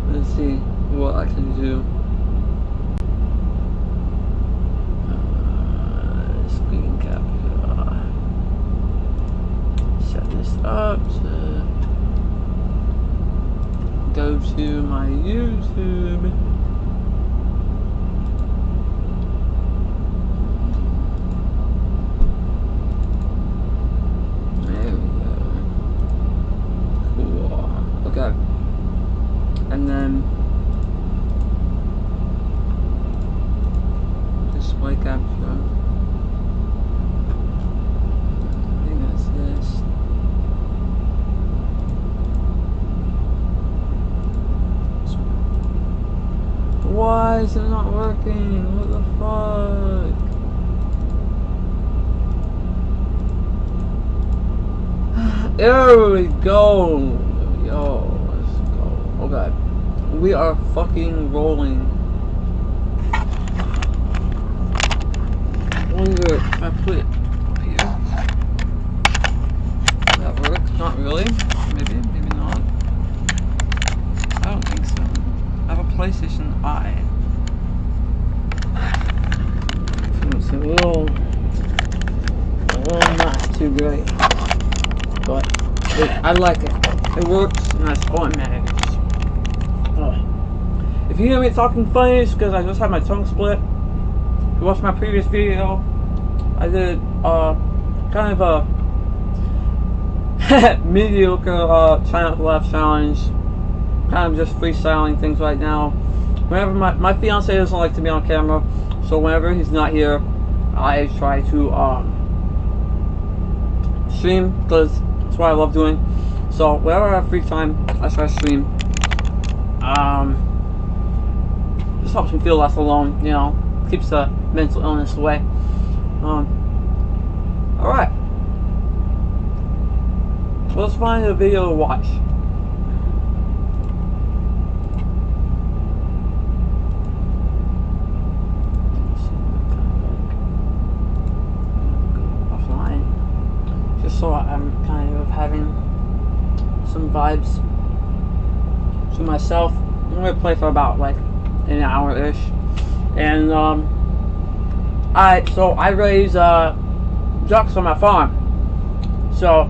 Let's see what I can do. Screen capture. Set this up to go to my YouTube. And then display capture. I think that's this. Why is it not working? What the fuck? There we go. Yo. Oh god, we are fucking rolling. Wonder if I put it here. Will that work? Not really. Maybe, maybe not. I don't think so. I have a PlayStation Eye. So it's a little not too great. But I like it. It works and that's all it matters. If you hear me talking funny, it's because I just had my tongue split. If you watched my previous video, I did kind of a mediocre try not to laugh challenge. Kind of just freestyling things right now. Whenever my fiance doesn't like to be on camera, so whenever he's not here, I try to stream because that's what I love doing. So whenever I have free time, I try to stream. Just helps me feel less alone, you know, keeps the mental illness away. Alright. Let's find a video to watch. Offline. Just so I'm kind of having some vibes to myself. I'm gonna play for about like an hour-ish, and I raise ducks on my farm. So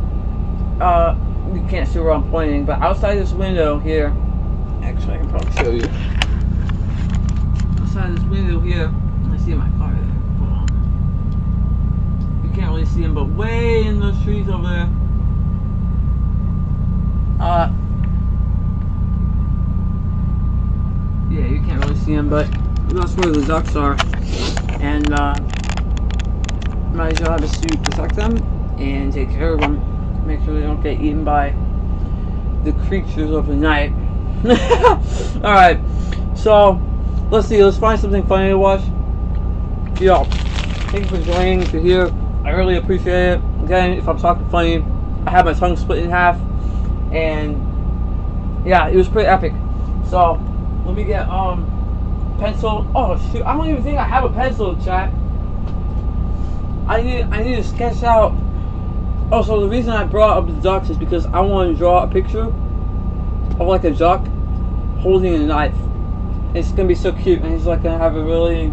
you can't see where I'm pointing, but outside this window here, actually I can probably show you. Outside this window here, I see my car there. Hold on. You can't really see him, but way in those trees over there. Yeah, you can't really see them, but that's where the ducks are. And my job is to protect them and take care of them, make sure they don't get eaten by the creatures of the night. Alright, so let's see, let's find something funny to watch. Yo, thank you for joining. If you're here, I really appreciate it. Again, if I'm talking funny, I had my tongue split in half, and yeah, it was pretty epic. So let me get pencil. Oh shoot, I don't even think I have a pencil, chat. I need to sketch out. Oh, so the reason I brought up the ducks is because I want to draw a picture of like a duck holding a knife. It's gonna be so cute, and he's like gonna have a really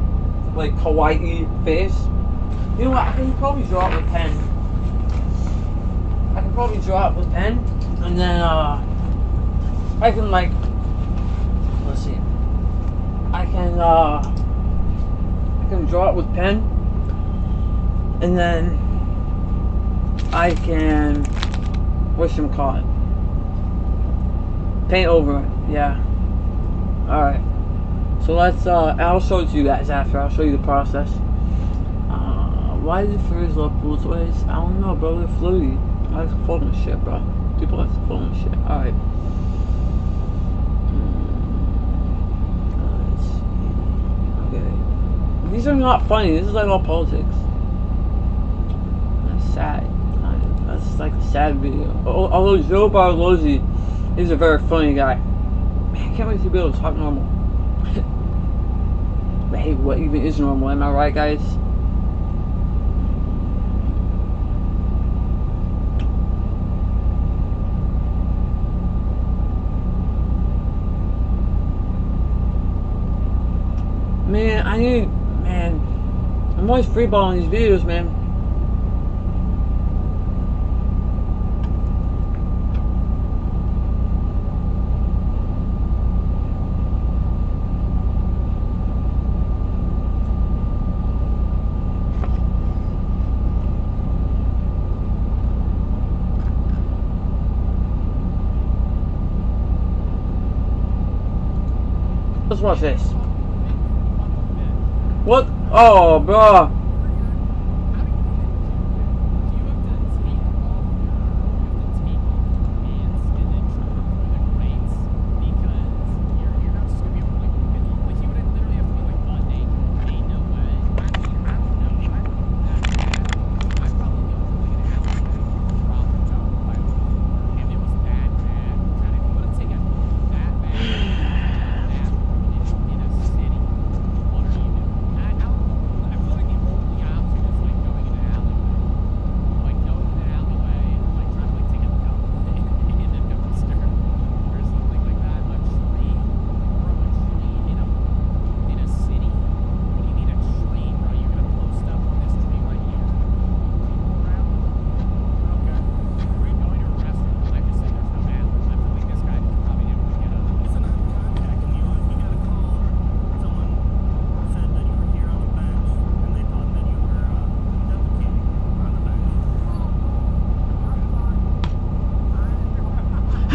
like kawaii face. You know what? I can probably draw it with pen. I can probably draw it with pen, and then I can like, let's see. I can draw it with pen, and then I can whatchamacallit, paint over it. Yeah. Alright. So let's I'll show it to you guys after. I'll show you the process. Why do furries love pool toys? I don't know, bro. They're floaty. I like to float in shit, bro. People like to float in shit. Alright. These are not funny. This is like all politics. That's sad. That's like a sad video. Although Joe Barlozzi is a very funny guy. Man, I can't wait to be able to talk normal. But hey, what even is normal? Am I right, guys? I need, man. I'm always freeballing these videos, man. Let's watch this. What? Oh, bro.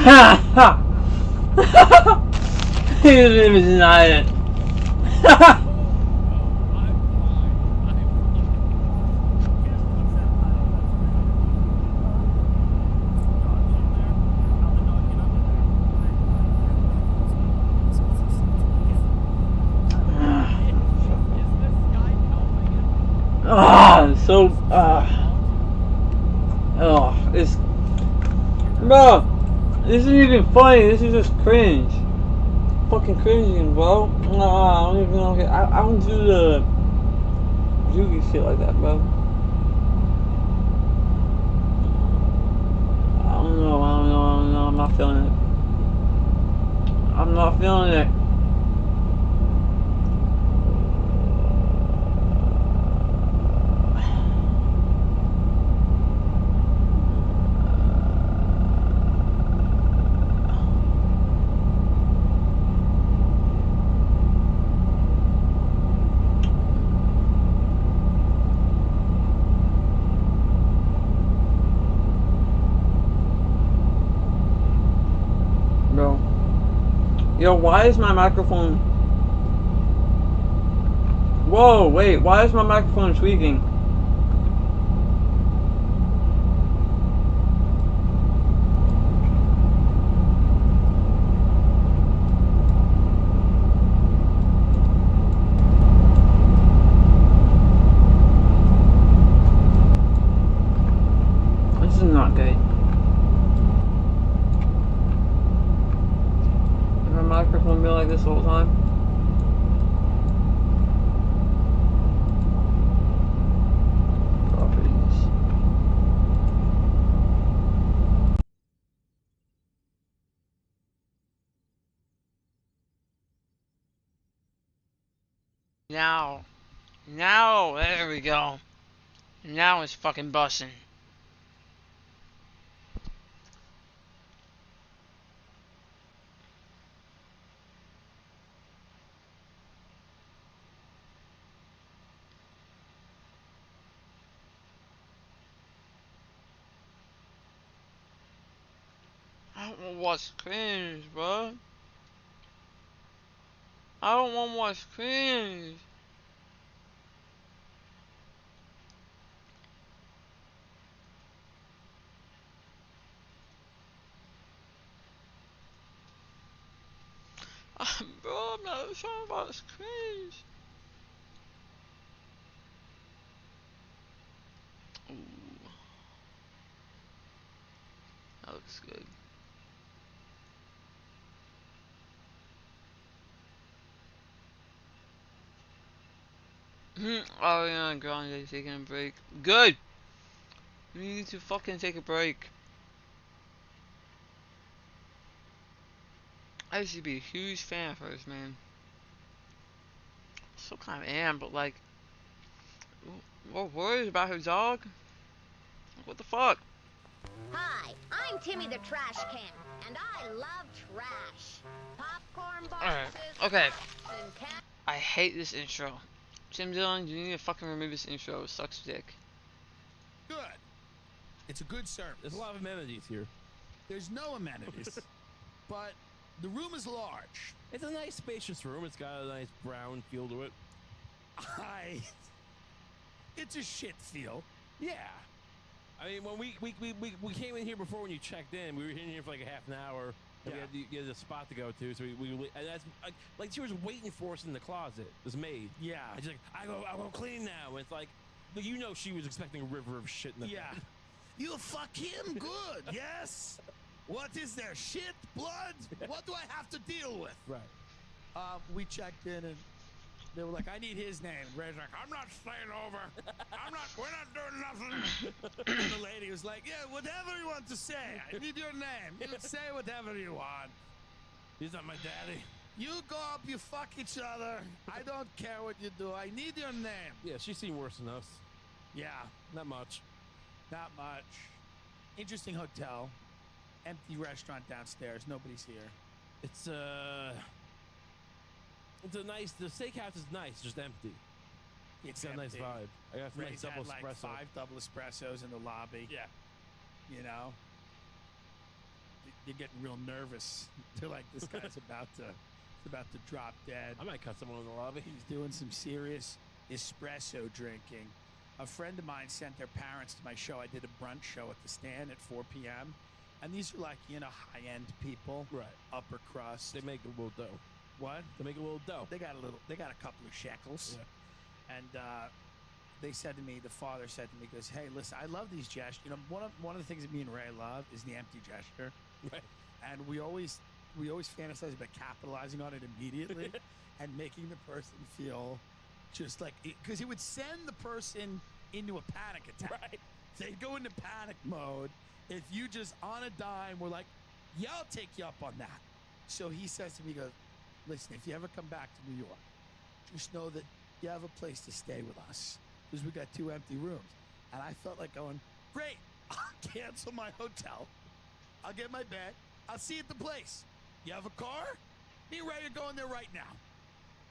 Ha ha! He didn't even deny it. So, it's, bro, this isn't even funny, this is just cringe. Fucking cringing, bro. Nah, I don't even know, I don't do the Yugi shit like that, bro. I don't know, I'm not feeling it. I'm not feeling it. Yo, why is my microphone... Whoa, wait, why is my microphone tweaking? This is not good. My microphone be like this the whole time. Properties. Now, there we go. Now it's fucking busting. I don't want to watch cringe, bro. I don't want to watch cringe. Bro, I'm not trying to watch cringe. Ooh. That looks good. Oh yeah, Grande taking a break. Good! We need to fucking take a break. I used to be a huge fan of hers, man. still kind of am, but like, more worried about her dog. What the fuck? Hi, I'm Timmy the Trash Can, and I love trash. Popcorn Alright, boxes, okay. cups, and cans. I hate this intro. Tim Dillon, you need to fucking remove this intro. It sucks dick. Good. It's a good service. There's a lot of amenities here. There's no amenities, but the room is large. It's a nice, spacious room. It's got a nice brown feel to it. It's a shit feel. Yeah. I mean, when we came in here before when you checked in, we were in here for like a half an hour. And Yeah. we had a spot to go to, so we and that's like she was waiting for us in the closet. This maid. Yeah. And she's like, I go clean now. And it's like, you know, she was expecting a river of shit in the Yeah. bed. You fuck him good, yes? What is there? Shit? Blood? What do I have to deal with? Right. We checked in and they were like, I need his name. And Ray's like, I'm not staying over. We're not doing nothing. And the lady was like, yeah, whatever you want to say. I need your name. You can say whatever you want. He's not my daddy. You go up, you fuck each other. I don't care what you do. I need your name. Yeah, she's seen worse than us. Yeah, Not much. not much. Interesting hotel. Empty restaurant downstairs. Nobody's here. It's a nice. The steakhouse is nice, just empty. It's got a nice empty. vibe. I got some nice Ray's double had like espresso. 5 double espressos in the lobby. Yeah. You know, you're getting real nervous. They're like, this guy's about to drop dead. I might cut someone in the lobby. He's doing some serious espresso drinking. A friend of mine sent their parents to my show. I did a brunch show at the Stand at 4 p.m. And these are like, you know, high-end people, Right. upper crust. They make a little dough. What? They make a little dough. They got a couple of shekels. Yeah. And they said to me, the father said to me, he goes, hey, listen, I love these gestures. You know, one of the things that me and Ray love is the empty gesture. Right. And we always fantasize about capitalizing on it immediately and making the person feel just like, because it would send the person into a panic attack. Right. They'd go into panic mode if you just on a dime were like, yeah, I'll take you up on that. So he says to me, he goes, listen, if you ever come back to New York, just know that you have a place to stay with us because we got 2 empty rooms. And I felt like going, great, I'll cancel my hotel. I'll get my bed. I'll see you at the place. You have a car? Me and Ray are going there right now.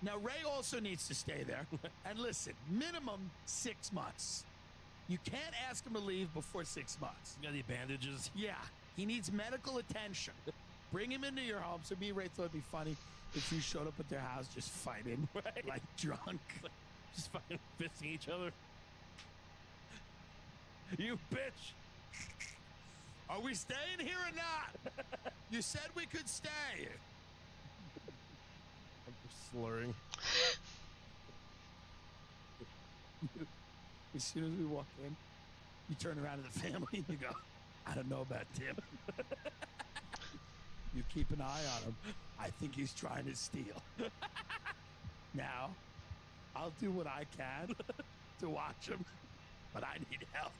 Now, Ray also needs to stay there. And listen, minimum 6 months. You can't ask him to leave before 6 months. You got any bandages? Yeah, he needs medical attention. Bring him into your home. So me and Ray thought it'd be funny if you showed up at their house just fighting, Right. like drunk. Just fucking fisting each other. You bitch! Are we staying here or not? You said we could stay. I'm just slurring. As soon as we walk in, you turn around to the family and you go, I don't know about Tim. You keep an eye on him. I think he's trying to steal. Now, I'll do what I can to watch him, but I need help.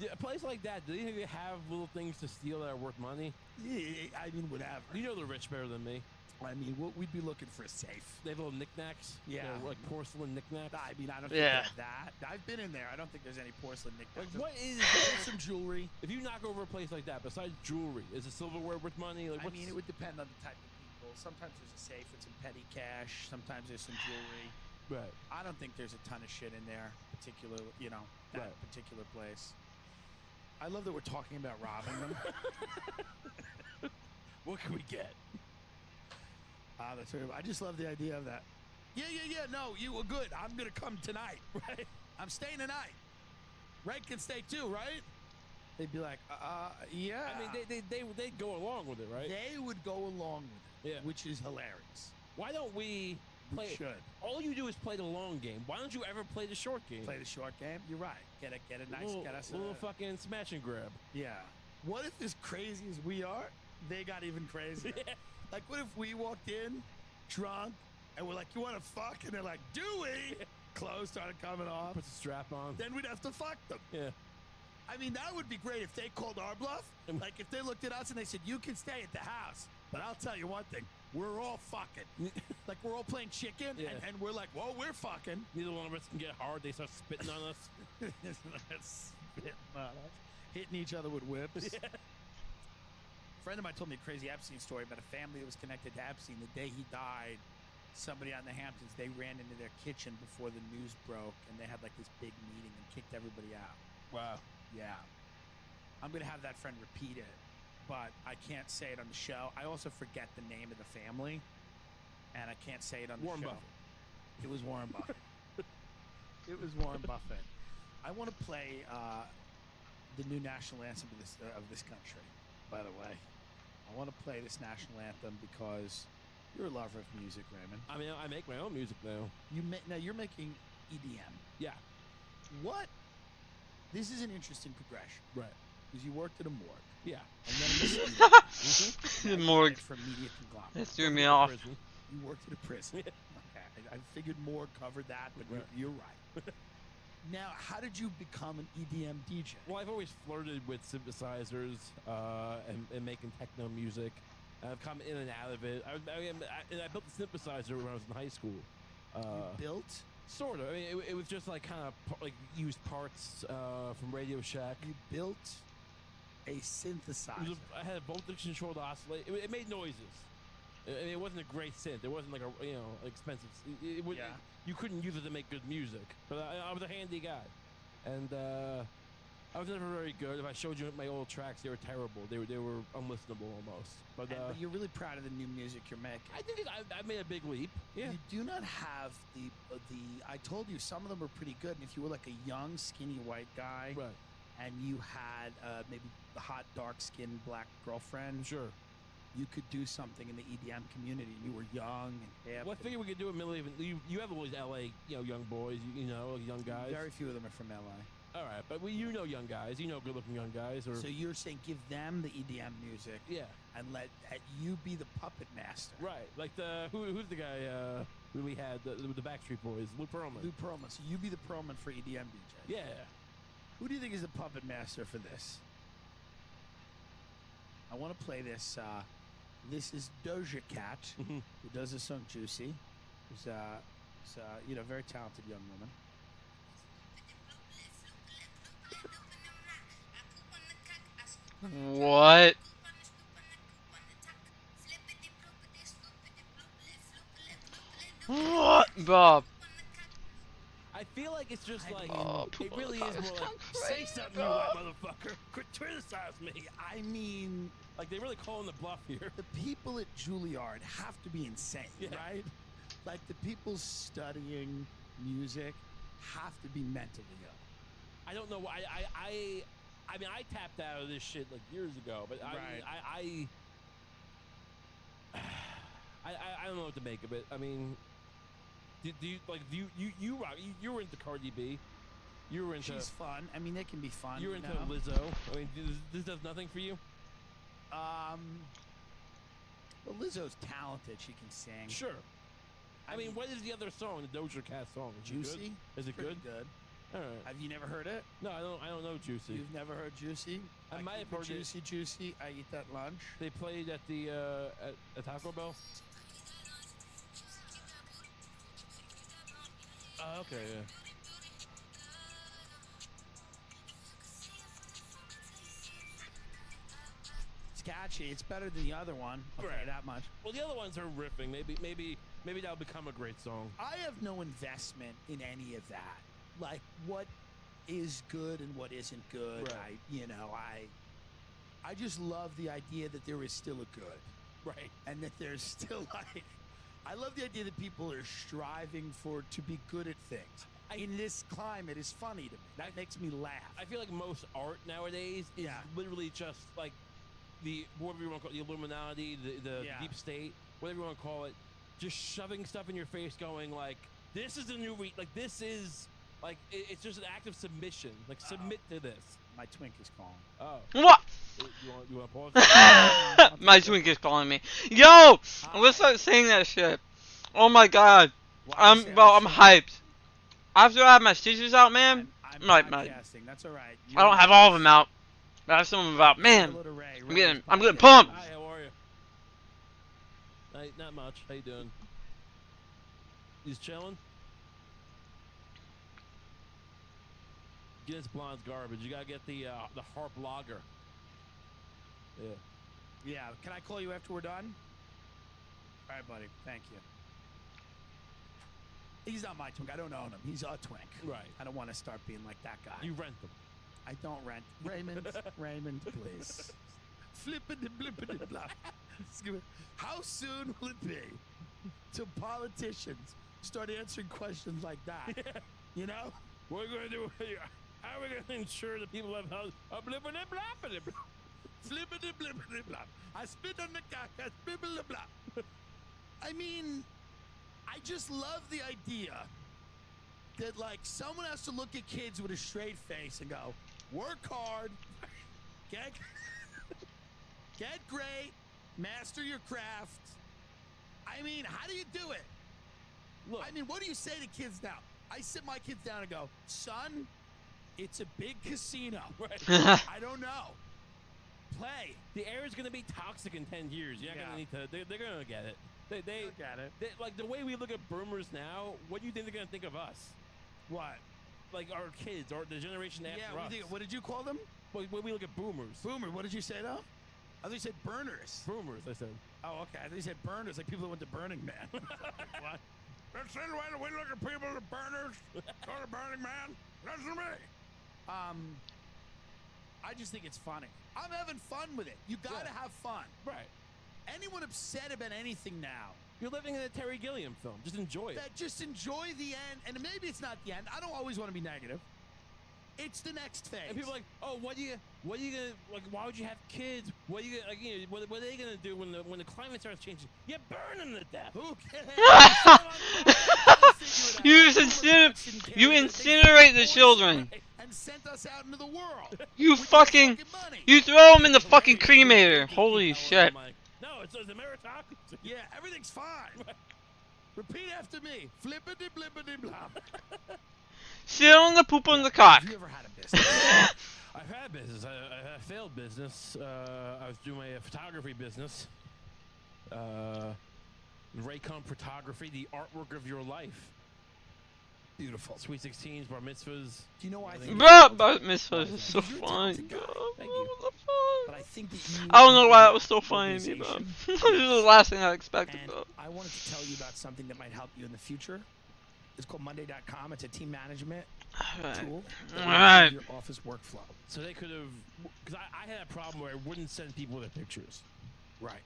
Yeah, a place like that, do you think they have little things to steal that are worth money? Yeah, I mean, whatever. You know the rich better than me. I mean, we'd be looking for a safe. They have little knickknacks. Yeah. You know, like porcelain knickknacks. I mean, I don't think Yeah. they have that. I've been in there. I don't think there's any porcelain Like, knickknacks. what is There's some jewelry. if you knock over a place like that? Besides jewelry, is the silverware worth money? Like, I what's, mean, it would depend on the type of people. Sometimes there's a safe with some petty cash. Sometimes there's some jewelry. right. I don't think there's a ton of shit in there, that Right. particular place. I love that we're talking about robbing them. What can we get? That's very, I just love the idea of that. Yeah. No, you were good. I'm gonna come tonight. Right. I'm staying tonight. Ray can stay too, right? They'd be like, yeah. I mean, they'd go along with it, right? They would go along with it, Yeah. which is hilarious. Why don't we play? We should All you do is play the long game. Why don't you ever play the short game? play the short game. You're right. Get a nice, get us a little fucking smash and grab. yeah. What if, as crazy as we are, they got even crazier? Yeah. Like, what if we walked in drunk and we're like, you want to fuck? And they're like, do we? Clothes started coming off. Put the strap on. Then we'd have to fuck them. Yeah. I mean, that would be great if they called our bluff. Like, if they looked at us and they said, you can stay at the house. But I'll tell you one thing. We're all fucking. Like, we're all playing chicken, and we're like, whoa, we're fucking. Neither one of us can get hard. They start spitting on us. Spitting on us. Hitting each other with whips. Yeah. A friend of mine told me a crazy Epstein story about a family that was connected to Epstein. The day he died, somebody on the Hamptons, they ran into their kitchen before the news broke, and they had like this big meeting and kicked everybody out. Wow. Yeah. I'm going to have that friend repeat it, but I can't say it on the show. I also forget the name of the family, and I can't say it on the Warren show. Buffett. It was Warren Buffett. It was Warren Buffett. I want to play the new national anthem of this country, by the way. I want to play this national anthem because you're a lover of music, Raymond. I mean, I make my own music now. Now you're making EDM. Yeah. What? This is an interesting progression. Right. Because you worked at a morgue. Yeah. And then in the The morgue. for media conglomerate. That threw me off. Prison. You worked at a prison. Yeah. Okay. I figured morgue covered that, but Right. you're right. Now, how did you become an EDM DJ? Well, I've always flirted with synthesizers and making techno music. I've come in and out of it. I built the synthesizer when I was in high school. You built? Sort of. I mean, it was just like kind of like used parts from Radio Shack. You built a synthesizer. I had a voltage controlled oscillator. It made noises. I mean, it wasn't a great synth. It wasn't like a expensive. You couldn't use it to make good music. But I was a handy guy, and I was never very good. If I showed you my old tracks, they were terrible. They were unlistenable almost. But you're really proud of the new music you're making. I think I made a big leap. Yeah. You do not have the. I told you some of them were pretty good. And if you were like a young, skinny white guy, Right. and you had maybe the hot, dark-skinned black girlfriend, Sure. you could do something in the EDM community. You were young and hip. Well, I figured we could do it. You have all these LA, young boys, young guys. Very few of them are from LA. All right, but young guys, good-looking young guys, or So you're saying give them the EDM music, yeah, and let you be the puppet master. right. Like who's the guy who we had with the Backstreet Boys, Lou Pearlman. Lou Pearlman. So you be the Pearlman for EDM DJ. Yeah. Who do you think is the puppet master for this? I want to play this. This is Doja Cat, who does the song "Juicy." Who's a very talented young woman. What? What, Bob? I feel like it's just like Oh, it really is God, more it's like not say great, something, you God. white motherfucker. Quit criticize me. I mean, Like they really calling the bluff here. the people at Juilliard have to be insane, Yeah. right? Like the people studying music have to be mentally ill. I don't know why. I mean, I tapped out of this shit like years ago, but Right. I don't know what to make of it. I mean, do you were into Cardi B, you were into She's fun. I mean, they can be fun. you were into know? Lizzo. I mean, this does nothing for you. Well, Lizzo's talented. She can sing. Sure. I mean, what is the other song? The Doja Cat song? Is it Juicy? good? Is it Pretty good? good. All right. Have you never heard it? No, I don't know Juicy. You've never heard Juicy? I might have keep it heard it. Juicy, Juicy. I eat that lunch. They played at the at Taco Bell. Oh, okay, yeah. It's catchy. It's better than the other one. I'll tell you Right. that much. Well, the other ones are riffing. Maybe that'll become a great song. I have no investment in any of that. Like what is good and what isn't good. Right. I just love the idea that there is still a good. Right. And that there's still like I love the idea that people are striving to be good at things. In this climate is funny to me. That makes me laugh. I feel like most art nowadays is Yeah. literally just like whatever you want to call it, the Illuminati, the Yeah. deep state, whatever you want to call it, just shoving stuff in your face, going like, "This is the new this is like it's just an act of submission. Like submit to this." My twink is calling. Oh, What? you want to pause? My twink is calling me. Yo! Let's start saying that shit. Oh my god. Why you say Bro, that I'm shit? hyped. After I have my stitches out, man, I'm Right. podcasting. That's all right. I don't have all of them out. But I have some of them out. Man, Hello to Ray. I'm getting pumped. Hi, how are you? Not much. How you doing? You just chilling? Guinness Blonde's garbage. You gotta get the Harp Lager. Yeah. Yeah. Can I call you after we're done? All right, buddy. Thank you. He's not my twink. I don't own him. He's a twink. Right. I don't want to start being like that guy. You rent them. I don't rent. Raymond, please. Flippity blippity blop. How soon will it be till politicians start answering questions like that? You know? What are we gonna do? How are we gonna ensure that people have houses? Blippity bloppity blop. Flippity blippity blop. I spit on the cock. I spibble the blop. I mean, I just love the idea that, like, someone has to look at kids with a straight face and go, work hard, get great, master your craft. I mean, how do you do it? Look, I mean, what do you say to kids now? I sit my kids down and go, son, it's a big casino. right. I don't know. Play. The air is gonna be toxic in 10 years. You're not gonna need to. They're gonna get it. They Get it. like the way we look at boomers now. What do you think they're gonna think of us? What? Like our kids or the generation after Yeah, us. what did you call them? When we look at boomers. Boomer. What did you say, though? I thought you said burners. Boomers, I said. Oh, okay. I thought you said burners, like people that went to Burning Man. What? That's the way we look at people that burners. Go to Burning Man. Listen to me. I just think it's funny. I'm having fun with it. You gotta have fun. Right. Anyone upset about anything now, You're living in a Terry Gilliam film. Just enjoy it. that just enjoy the end, and maybe it's not the end. I don't always want to be negative. It's the next phase. And people are like, oh, what are you gonna like? Why would you have kids? What are you gonna like? You know, what are they gonna do when the climate starts changing? You burn them to death. Who cares? You incinerate the children. And sent us out into the world. You with fucking, your money. you throw them in the fucking cremator. Holy shit. I'm like, no, it's a meritocracy. Yeah, everything's fine. Repeat after me. Flippity blippity blop. Sit on the poop on the cock. Have you ever had a business? I've had business. I had a failed business. I was doing my photography business. Raycon Photography, the artwork of your life. Beautiful. Sweet 16s, bar mitzvahs. Do you know why I think? Bruh, but Mitzvah is so fun. Thank you. But I think that you I don't know why that was so funny to me, bro. organization, This is the last thing I expected, And bro. I wanted to tell you about something that might help you in the future. It's called Monday.com. It's a team management tool that Alright. will improve your office workflow. So they could have, because I had a problem where I wouldn't send people their pictures. Right.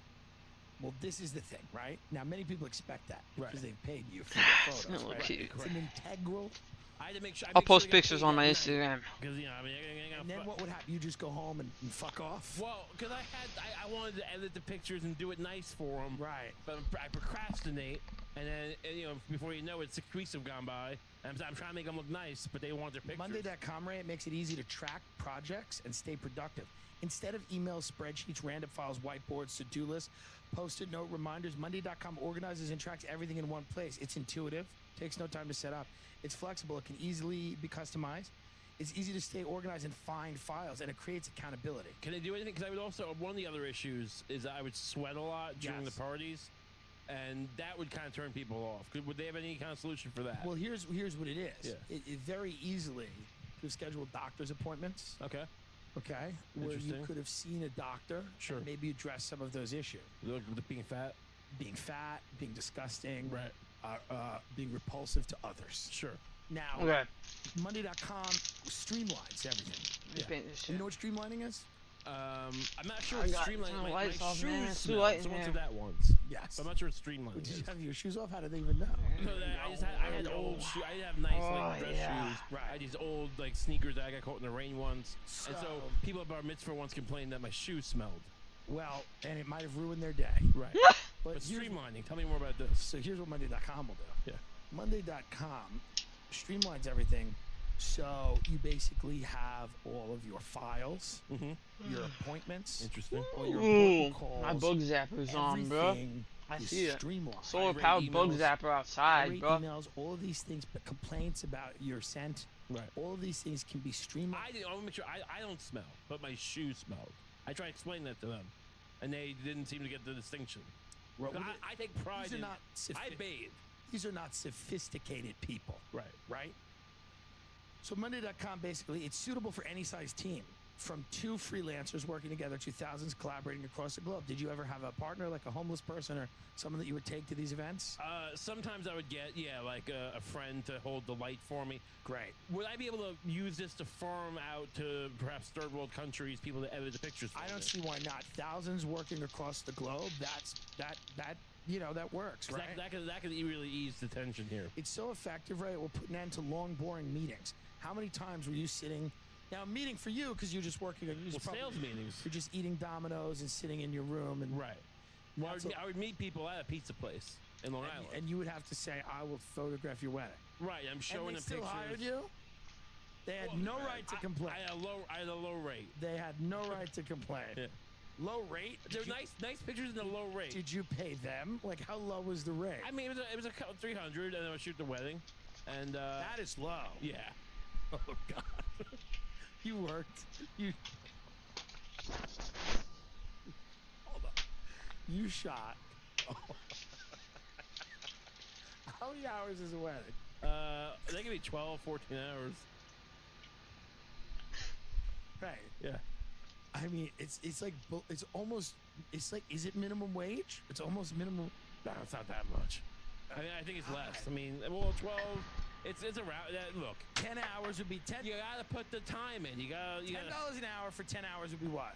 Well, this is the thing, right? Now, many people expect that because Right. they've paid you for their photos, No, right? okay. It's an integral. I had to make sure. I'll post pictures on my Instagram. Because you know, I mean, I And then what would happen? You just go home and fuck off? Well, because I wanted to edit the pictures and do it nice for them. Right. But I procrastinate, and then you know, before you know it, 6 weeks have gone by. And I'm trying to make them look nice, but they want their pictures. Monday.com, Ray, it makes it easy to track projects and stay productive. Instead of emails, spreadsheets, random files, whiteboards, to-do lists, post-it note reminders, Monday.com organizes and tracks everything in one place. It's intuitive, takes no time to set up. It's flexible, it can easily be customized. It's easy to stay organized and find files, and it creates accountability. Can they do anything? Because I would also, one of the other issues is I would sweat a lot during Yes. the parties, and that would kind of turn people off. Would they have any kind of solution for that? Well, here's what it is. Yeah. It very easily to schedule doctor's appointments, Okay. okay, where you Interesting. could have seen a doctor Sure. and maybe address some of those issues. Look, with being fat. Being fat, being disgusting, Right. being repulsive to others. Sure. Now, Okay. Monday.com streamlines everything. Let me paint this shit. You know what streamlining is? I'm not sure I what got streamlining. some My lights off, man. shoes It's too smell. light in Someone here. said that once. Yes. But I'm not sure what streamlining Did you is. have your shoes off? How did they even know? No, I had old shoes. I didn't have nice like Oh, dress yeah. shoes. I had these old like sneakers that I got caught in the rain once. And so So- people at bar mitzvah once complained that my shoes smelled. Well, and it might have ruined their day. Right. But But here's, streamlining. Tell me more about this. so here's what Monday.com will do. Yeah. Monday.com streamlines everything. So you basically have all of your files, Mm-hmm. your appointments, Interesting. all your Ooh, important calls. my bug zapper's on, bro. everything I is see it. streamlined. Solar Irate powered bug emails. zapper outside, Irate bro. emails, all of these things, but complaints about your scent, Right. All of these things can be streamlined. I want to make sure I don't smell, but my shoes smelled. I tried to explain that to them, and they didn't seem to get the distinction. Well, I take pride these are in. not I bathe. These are not sophisticated people. Right. So Monday.com, basically, it's suitable for any size team. From two freelancers working together to thousands collaborating across the globe. Did you ever have a partner, like a homeless person or someone that you would take to these events? Sometimes I would get, like a friend to hold the light for me. Great. Would I be able to use this to farm out to perhaps third world countries, people that edit the pictures for I me? don't see why not. Thousands working across the globe. That works, right? That could really ease the tension here. It's so effective, right? It will put an end to long, boring meetings. How many times were you sitting? Now, a meeting for you, because you're just working on sales meetings. You're just eating Domino's and sitting in your room. And right. Well, I would meet people at a pizza place in Long Island. And you would have to say, I will photograph your wedding. Right. I'm showing them pictures. They still hired you? They had no right to complain. I had a low rate. They had no right to complain. Yeah. Low rate? There were nice pictures in the low rate. Did you pay them? Like, how low was the rate? I mean, it was a couple 300, and I would shoot the wedding. And that is low. Yeah. Oh God. You worked. Hold on. You shot. How many hours is a wedding? They give me 12, 14 hours. Right. Yeah. I mean, it's like is it minimum wage? It's almost minimum. No, it's not that much. I mean, I think it's less. I mean, well, 12. It's around. Look, 10 hours would be 10. You gotta put the time in. You gotta $10 an hour for 10 hours would be what?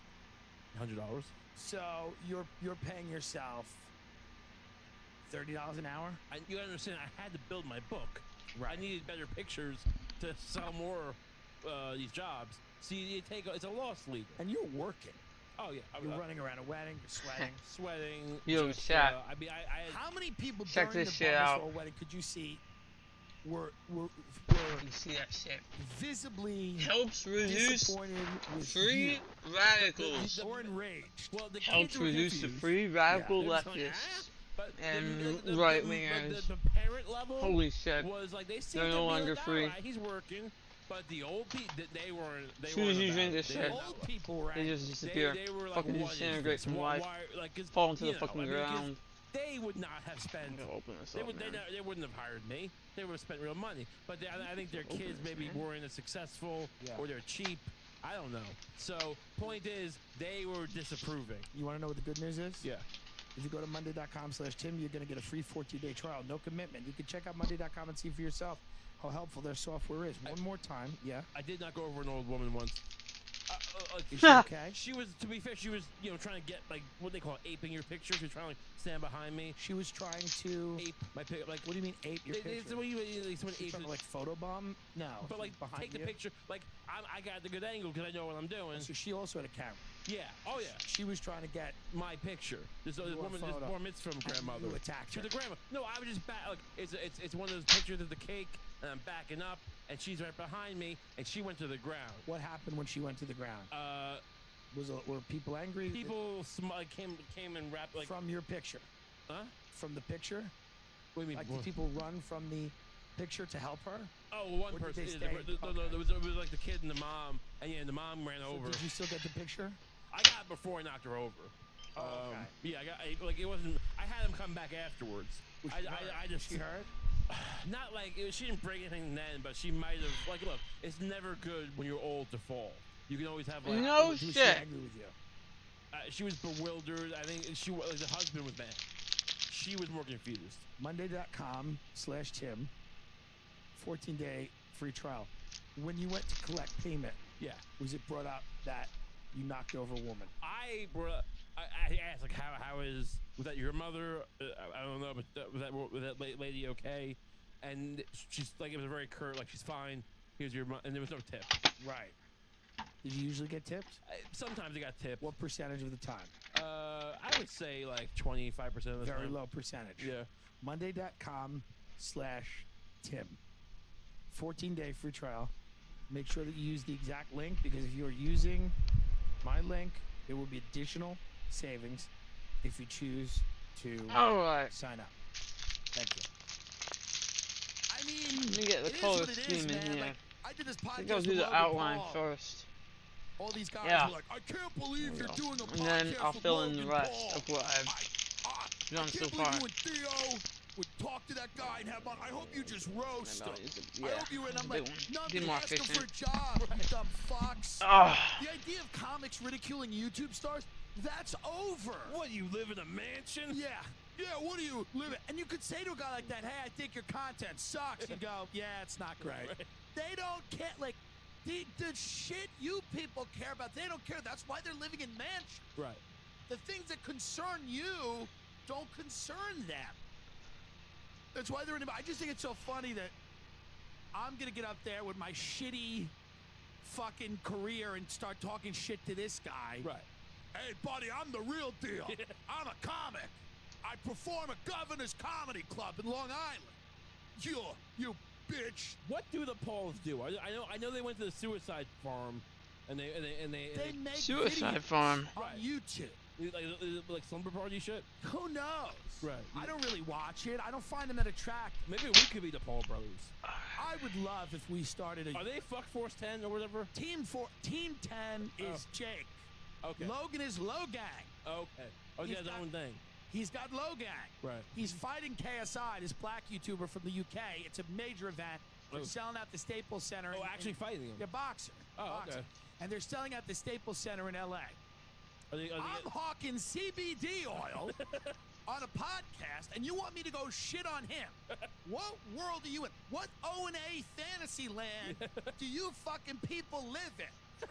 $100. So you're paying yourself $30 an hour. You gotta understand. I had to build my book. Right. I needed better pictures to sell more these jobs. See, it's a loss leader. And you're working. Oh yeah, you're running around a wedding. You're sweating. Yo, chat. I mean, how many people check during this the shit out. wedding could you see were You see that shit? visibly Helps reduce disappointed with free you, radicals. or enraged? Well, the Helps kids were reduce the confused. free radical They were just leftists but and the right wingers. The parent level Holy shit! was like they seemed They're to no be longer like, free. All right, he's working. But the old people, they weren't. They As soon as weren't you about drink it. this They shit, were Old people were they just disappear. They were like, Fucking what is disintegrate this? from life. Like, 'cause, Fall into the you know, fucking I mean, 'cause ground. They would not have spent. I'm gonna open this They, up, would, man. they wouldn't have hired me. They would have spent real money. But I think their kids maybe weren't as successful, or they're cheap. I don't know. So point is, they were disapproving. You want to know what the good news is? Yeah. If you go to monday.com/Tim, you're going to get a free 14-day trial, no commitment. You can check out monday.com and see for yourself how helpful their software is. One more time, yeah. I did not go over an old woman once. Is she okay? She was, to be fair, she was, trying to get, like, what they call aping your picture. She was trying to, like, stand behind me. She was trying to ape my picture. Like, what do you mean ape your picture? Someone apes trying to, like, photobomb? No. But, like, behind take the you? picture. Like, I got the good angle because I know what I'm doing. So she also had a camera. Yeah. Oh, yeah. She was trying to get my picture. This woman, this photo. bar mitzvah grandmother. You attacked her. To the grandma. No, I was just back. Like, it's one of those pictures of the cake, and I'm backing up, and she's right behind me, and she went to the ground. What happened when she went to the ground? Were people angry? People came and wrapped like from your picture. Huh? From the picture? What do you mean? Like, did people run from the picture to help her? Oh, one or person. Did they stay? No, it was like the kid and the mom, and the mom ran over. Did you still get the picture? I got it before I knocked her over. Oh, okay. Yeah, it wasn't. I had him come back afterwards. I just. She hurt? Not like she didn't break anything then, but she might have. Like, look, it's never good when you're old to fall. You can always have like. No was shit. She angry with you? She was bewildered. I think the husband was mad. She was more confused. Monday.com/Tim. 14-day free trial. When you went to collect payment, was it brought up that you knocked over a woman? I asked, like, was that your mother? I don't know, but was that lady okay? And she's like, it was very curt, like, she's fine. Here's your and there was no tip. Right. Did you usually get tipped? Sometimes I got tipped. What percentage of the time? I would say like 25% of the time. Very low percentage. Yeah. Monday.com/Tim. 14-day free trial. Make sure that you use the exact link, because if you're using my link, there will be additional savings if you choose to sign up. Thank you. I mean, Let me get the it is color what it is, scheme in man. here. Like, I did this I think podcast I'll do with the Logan outline Paul. first. All these guys Yeah. were like, I can't believe you're doing a podcast And then I'll with fill in the Logan rest Paul. of what I've done so I can't far. believe you and Theo would talk to that guy and have fun. I hope you just roast him. Yeah, I hope you and I'm big like, one. no, I'm Be gonna more ask him for a efficient. job, you dumb fox. Oh, The idea of comics ridiculing YouTube stars, that's over. What, you live in a mansion? Yeah. Yeah, what do you live at? And you could say to a guy like that, hey, I think your content sucks. He'd go, yeah, it's not great. Right. They don't care. Like, the shit you people care about, they don't care. That's why they're living in mansions. Right. The things that concern you don't concern them. That's why they're in. I just think it's so funny that I'm gonna get up there with my shitty fucking career and start talking shit to this guy. Right. Hey, buddy, I'm the real deal. I'm a comic. I perform at Governor's Comedy Club in Long Island. You bitch. What do the Pauls do? I know they went to the suicide farm, and they make suicide videos farm. on Right. YouTube. like slumber party shit. Who knows? Right. I don't really watch it. I don't find them that attractive. Maybe we could be the Paul brothers. I would love if we started a Are they Fuck Force 10 or whatever? Team 10 is Jake. Okay. Logan is Logang. Okay. Oh, He's yeah, his got- own thing. He's got Logang. Right. He's fighting KSI, this black YouTuber from the UK. It's a major event. They're Oh. selling out the Staples Center. Oh, actually fighting him. They're boxer. Oh, Boxer. okay. And they're selling out the Staples Center in LA. Are they, I'm hawking CBD oil on a podcast, and you want me to go shit on him? What world are you in? What O&A fantasy land do you fucking people live in?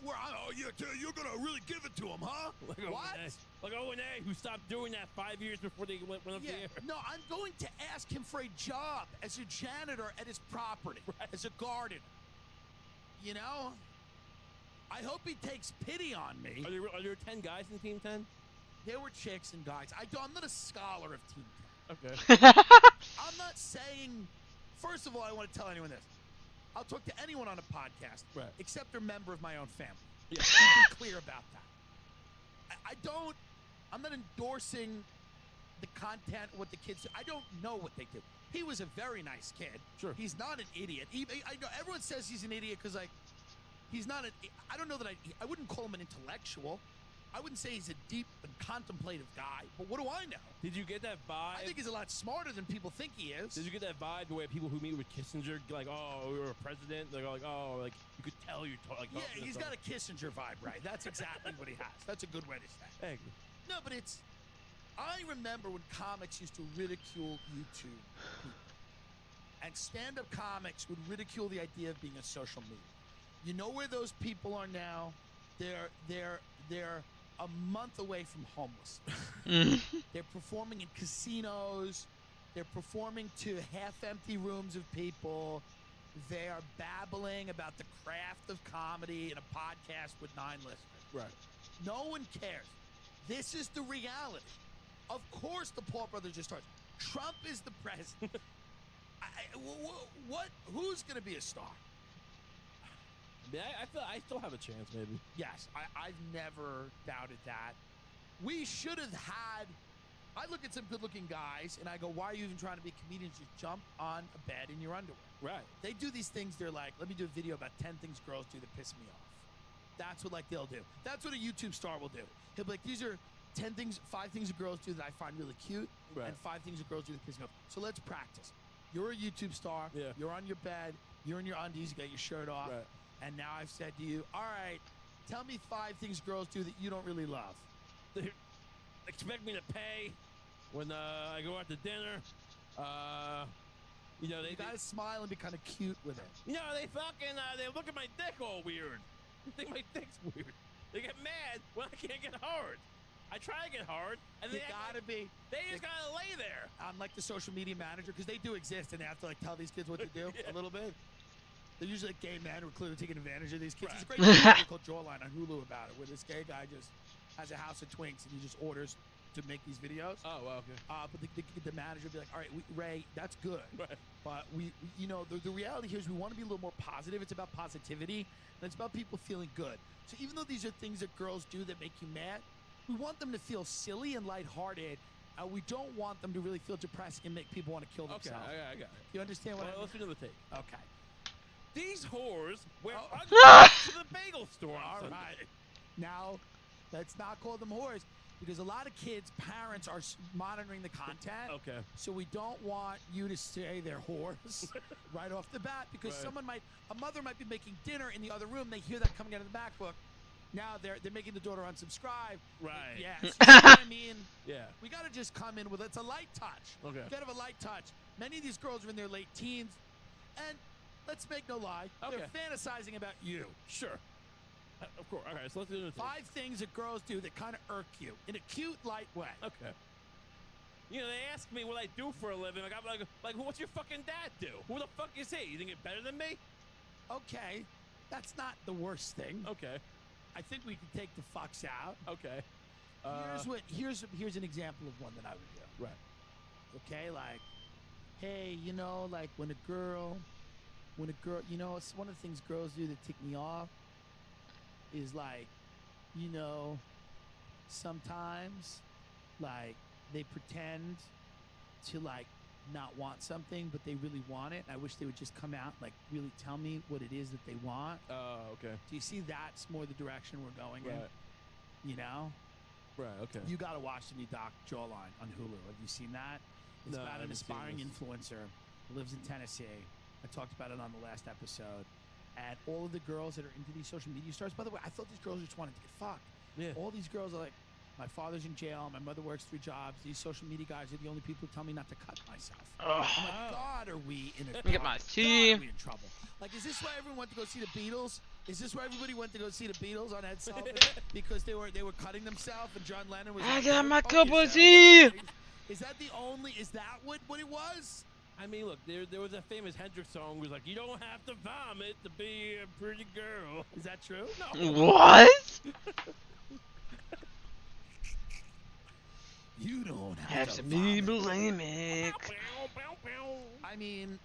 Where you're gonna really give it to him, huh? like What? Like O&A, who stopped doing that 5 years before they went up Yeah, the air. no, I'm going to ask him for a job as a janitor at his property, as a gardener. You know? I hope he takes pity on me. Are there 10 guys in Team 10? There were chicks and guys. I'm not a scholar of Team 10. Okay. I'm not saying. First of all, I want to tell anyone this. I'll talk to anyone on a podcast, Right. except a member of my own family. Yeah. Be clear about that. I'm not endorsing the content, what the kids do. I don't know what they do. He was a very nice kid. Sure. He's not an idiot. I know everyone says he's an idiot because, like, he's not an. I don't know that I wouldn't call him an intellectual. I wouldn't say he's a deep and contemplative guy. But what do I know? Did you get that vibe? I think he's a lot smarter than people think he is. Did you get that vibe the way people who meet with Kissinger, like, oh, you're a president? They're like, oh, like, you could tell you're like, Yeah, he's got a Kissinger vibe, right? That's exactly what he has. That's a good way to say it. Thank you. No, but it's. I remember when comics used to ridicule YouTube people. And stand-up comics would ridicule the idea of being a social media. You know where those people are now? They're a month away from homelessness. They're performing in casinos. They're performing to half-empty rooms of people. They are babbling about the craft of comedy in a podcast with 9 listeners. Right. No one cares. This is the reality. Of course, the Paul brothers just starts. Trump is the president. Who's going to be a star? Yeah, I feel I still have a chance, maybe. Yes, I've never doubted that. We should have had. I look at some good-looking guys, and I go, "Why are you even trying to be comedians? Just jump on a bed in your underwear." Right. They do these things. They're like, "Let me do a video about 10 things girls do that piss me off." That's what they'll do. That's what a YouTube star will do. He'll be like, "These are 5 things that girls do that I find really cute, Right. and 5 things that girls do that piss me off." So let's practice. You're a YouTube star. Yeah. You're on your bed. You're in your undies. You got your shirt off. Right. And now I've said to you, all right, tell me 5 things girls do that you don't really love. They expect me to pay when I go out to dinner. You know, You gotta smile and be kind of cute with it. You know, they fucking they look at my dick all weird. They think my dick's weird. They get mad when I can't get hard. I try to get hard, and You they gotta be. They just gotta lay there. I'm like the social media manager because they do exist and they have to like tell these kids what to do a little bit. They're usually like gay men who are clearly taking advantage of these kids. There's a great movie called Jawline on Hulu about it, where this gay guy just has a house of twinks and he just orders to make these videos. Oh, well, okay. But the manager will be like, all right, Ray, that's good. Right. But we you know, the reality here is we want to be a little more positive. It's about positivity, and it's about people feeling good. So even though these are things that girls do that make you mad, we want them to feel silly and lighthearted. We don't want them to really feel depressed and make people want to kill Okay, themselves. I got it. You understand what I mean? Let's do another take. Okay. These whores wear Oh. underwear to the bagel store. on All Sunday. right. Now, let's not call them whores because a lot of kids' parents are monitoring the content. Okay. So we don't want you to say they're whores right off the bat because Right. a mother might be making dinner in the other room. They hear that coming out of the MacBook. Now they're making the daughter unsubscribe. Right. Yeah. You know what I mean? Yeah. We got to just come in with it's a light touch. Okay. You got to have a light touch. Many of these girls are in their late teens, and let's make no lie, Okay. they're fantasizing about you. Sure. Of course. Okay, so let's do it. 5 things that girls do that kind of irk you in a cute, light way. Okay. You know, they ask me what I do for a living. Like, I'm like, what's your fucking dad do? Who the fuck is he? You think it's better than me? Okay, that's not the worst thing. Okay. I think we can take the fucks out. Okay. Here's an example of one that I would do. Right. Okay, like, hey, you know, like when a girl, you know, it's one of the things girls do that tick me off is like, you know, sometimes like they pretend to like not want something, but they really want it. I wish they would just come out and like really tell me what it is that they want. Oh, okay. Do you see that's more the direction we're going Right. in? You know? Right. Okay. You got to watch the new doc Jawline on Hulu. Have you seen that? It's No, I about an haven't seen aspiring this. influencer who lives in Tennessee. I talked about it on the last episode. And all of the girls that are into these social media stars, by the way, I thought these girls just wanted to get fucked. Yeah. All these girls are like, my father's in jail, my mother works 3 jobs. These social media guys are the only people who tell me not to cut myself. Ugh. I'm like, God, are we in a Let me get my God, tea. are we in trouble? Like, is this why everyone went to go see the Beatles? Is this why everybody went to go see the Beatles on Ed Sullivan? Because they were cutting themselves and John Lennon was I like, got my "Fuck cup of yourself." tea. Is that the only, is that what it was? I mean, look, there was a famous Hendrix song was like, you don't have to vomit to be a pretty girl. Is that true? No. What? You don't Have to be bulimic. I mean,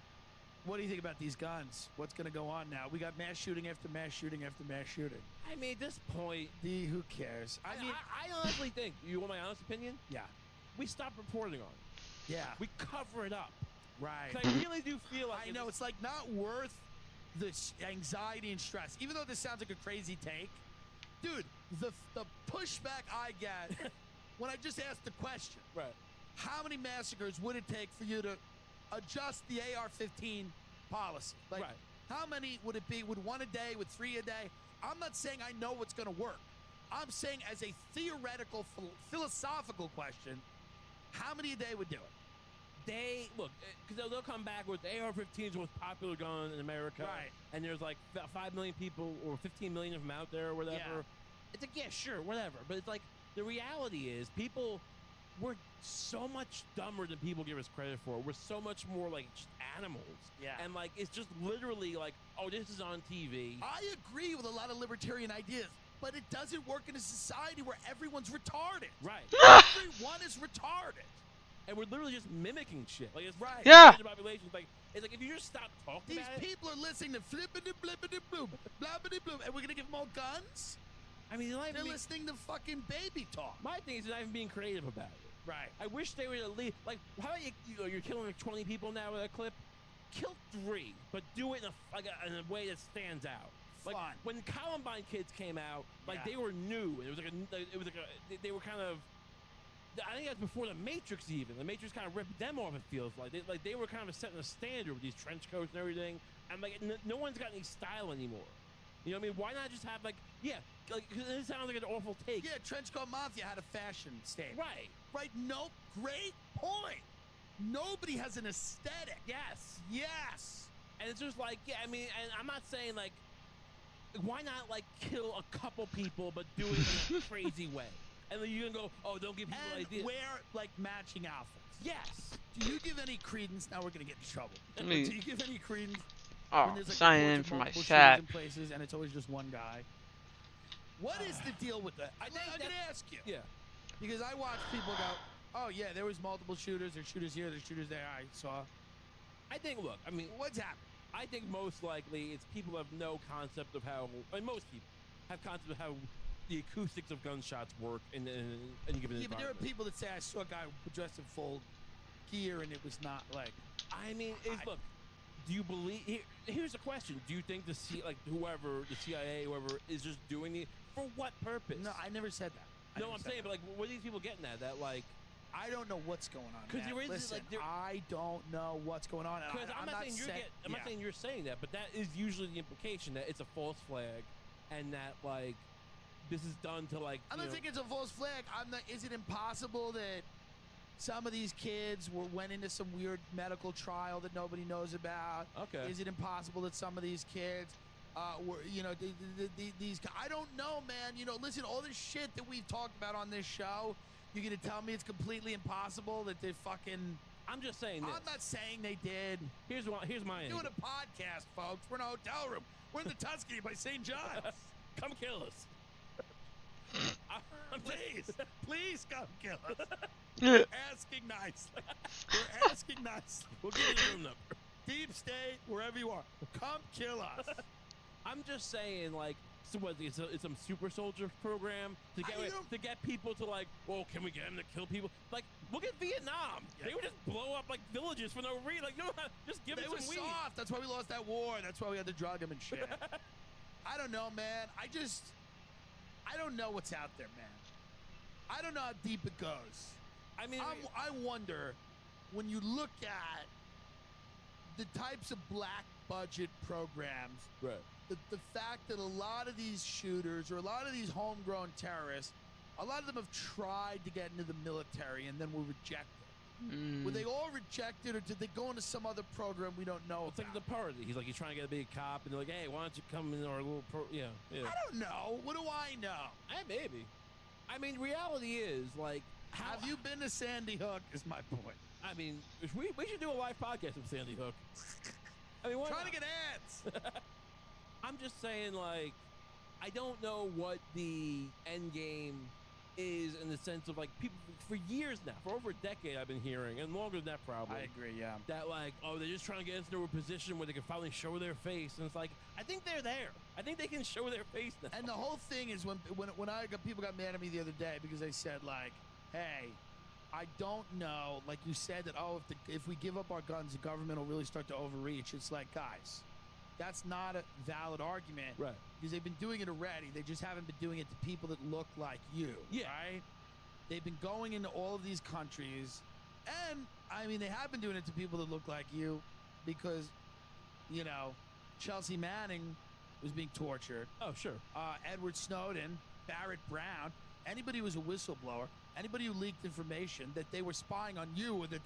what do you think about these guns? What's going to go on now? We got mass shooting after mass shooting after mass shooting. I mean, at this point, Who cares? I mean, I honestly think, you want my honest opinion? yeah, We stop reporting on it. yeah, We cover it up. right. 'Cause I really do feel like I know it's like not worth the anxiety and stress. Even though this sounds like a crazy take, dude, the pushback I get when I just asked the question, Right. how many massacres would it take for you to adjust the AR-15 policy? Like, Right. how many would it be? Would 1 a day? Would 3 a day? I'm not saying I know what's going to work. I'm saying as a theoretical, philosophical question, how many a day would do it? They look because they'll come back with the AR-15 is the most popular gun in America, Right. And there's like 5 million people or 15 million of them out there or whatever. Yeah. It's like, yeah, sure, whatever. But it's like the reality is we're so much dumber than people give us credit for. We're so much more like just animals. Yeah. And like it's just literally like, oh, this is on TV. I agree with a lot of libertarian ideas, but it doesn't work in a society where everyone's retarded. Right. Everyone is retarded. And we're literally just mimicking shit. Like it's Right. Yeah. The population. It's like if you just stop talking These about it. people are listening to flippity blippity bloop, blabbity bloop, and we're gonna give them all guns? I mean, They're listening to fucking baby talk. my thing is not even being creative about it. Right. I wish they would at least like. How about you're killing like 20 people now with a clip? Kill 3, but do it in a way that stands out. Like Fun. when Columbine kids came out, like Yeah. they were new. It was they were kind of. I think that's before the Matrix even. The Matrix kind of ripped them off. It feels like they were kind of setting a standard with these trench coats and everything. And like no one's got any style anymore. You know what I mean? Why not just have like 'cause it sounds like an awful take. Yeah, Trenchcoat Mafia had a fashion statement. Right. Right. Nope. Great point. Nobody has an aesthetic. Yes. Yes. And it's just like, yeah, I mean, and I'm not saying like, why not like kill a couple people, but do it in a crazy way? And then you can go, oh, don't give people And ideas. wear like matching outfits. Yes. Do you give any credence? Now we're gonna get in trouble. Let me- Do you give any credence Oh, when there's like sign reports in of for my multiple shootings chat. in places and it's always just one guy? What is the deal with that? I'm gonna ask you. Yeah. Because I watch people go, oh yeah, there was multiple shooters. There's shooters here. There's shooters there. I saw. I think, look, I mean, What's happening? I think most likely it's people have no concept of how, I mean, most people have concept of how the acoustics of gunshots work in any given Yeah, but there are environment. people that say I saw a guy dressed in full gear and it was not like. I mean, look, do you believe? Here's the question: do you think the CIA, whoever is just doing it for what purpose? No, I never said that. No, I'm saying, but like, what are these people getting at? That like, I don't know what's going on. Because there is Listen, I don't know what's going on. Because I'm not saying you're saying that, but that is usually the implication that it's a false flag, and that like this is done to like. I don't think it's a false flag. Is it impossible that some of these kids went into some weird medical trial that nobody knows about? Okay. Is it impossible that some of these kids were, these? I don't know, man. Listen, all this shit that we've talked about on this show, you're gonna tell me it's completely impossible that they fucking. I'm just saying this. I'm not saying they did. Here's my We're doing a podcast, folks. We're in a hotel room. We're in the Tuscany by St. John's. Come kill us. Please come kill us. We're asking nicely. We're asking nicely. We'll give you the room number. Deep state, wherever you are, come kill us. I'm just saying, like, so what? It's some super soldier program to get people to like. Well, can we get them to kill people? Like, look at Vietnam. Yeah. They would just blow up like villages for no reason. Like, no, just give them some weed. They were soft. That's why we lost that war. That's why we had to drug them and shit. I don't know, man. I don't know what's out there, man. I don't know how deep it goes. I mean, I wonder when you look at the types of black budget programs, right? The fact that a lot of these shooters or a lot of these homegrown terrorists, a lot of them have tried to get into the military and then were rejected. Were they all rejected, or did they go into some other program we don't know about? It's like the party. He's trying to get a big cop, and they're like, hey, why don't you come in our little yeah. I don't know. What do I know? Maybe. I mean, reality is, like... Have you been to Sandy Hook, is my point. I mean, we should do a live podcast with Sandy Hook. I mean, trying to get ads. I'm just saying, like, I don't know what the end game is in the sense of, like, people for years now, for over a decade I've been hearing, and longer than that probably. I agree, yeah. That, like, oh, they're just trying to get us into a position where they can finally show their face, and it's like, I think they're there. I think they can show their face now. And the whole thing is when people got mad at me the other day because I said, like, hey, I don't know, like you said that, oh, if we give up our guns, the government will really start to overreach. It's like, guys, that's not a valid argument. Right. Because they've been doing it already. They just haven't been doing it to people that look like you. Yeah. Right? They've been going into all of these countries. And, I mean, they have been doing it to people that look like you because, Chelsea Manning was being tortured. Oh, sure. Edward Snowden, Barrett Brown, anybody who was a whistleblower, anybody who leaked information that they were spying on you or that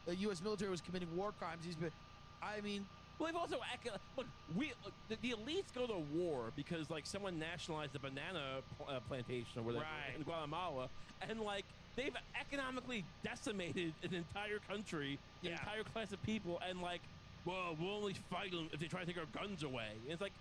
the U.S. military was committing war crimes. Well, they've also look. The elites go to war because like someone nationalized a banana plantation or whatever in Guatemala, and like they've economically decimated an entire country, an entire class of people, and like, well, we'll only fight them if they try to take our guns away. And it's like,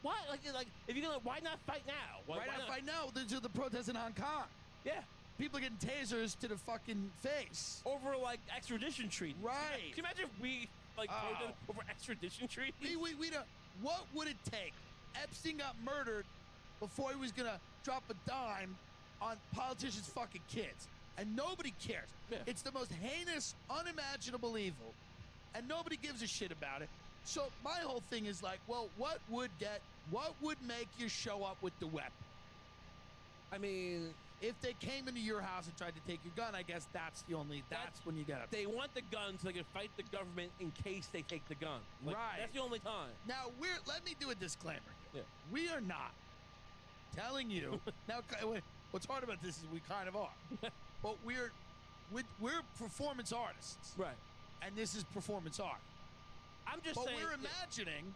what? Like if you're gonna, why not fight now? Why not fight now? There's the protests in Hong Kong. Yeah. People are getting tasers to the fucking face over like extradition treaties. Right. Can you imagine if we protest over extradition treaties? We don't. What would it take? Epstein got murdered before he was gonna drop a dime on politicians' fucking kids, and nobody cares. Yeah. It's the most heinous, unimaginable evil, and nobody gives a shit about it. So my whole thing is like, well, what would make you show up with the weapon? I mean, if they came into your house and tried to take your gun, I guess that's when you get it. They want the gun so they can fight the government in case they take the gun. Like, right. That's the only time. Now, let me do a disclaimer. Yeah. We are not telling you. Now, what's hard about this is we kind of are. But we're performance artists. Right. And this is performance art. I'm just saying. But we're imagining.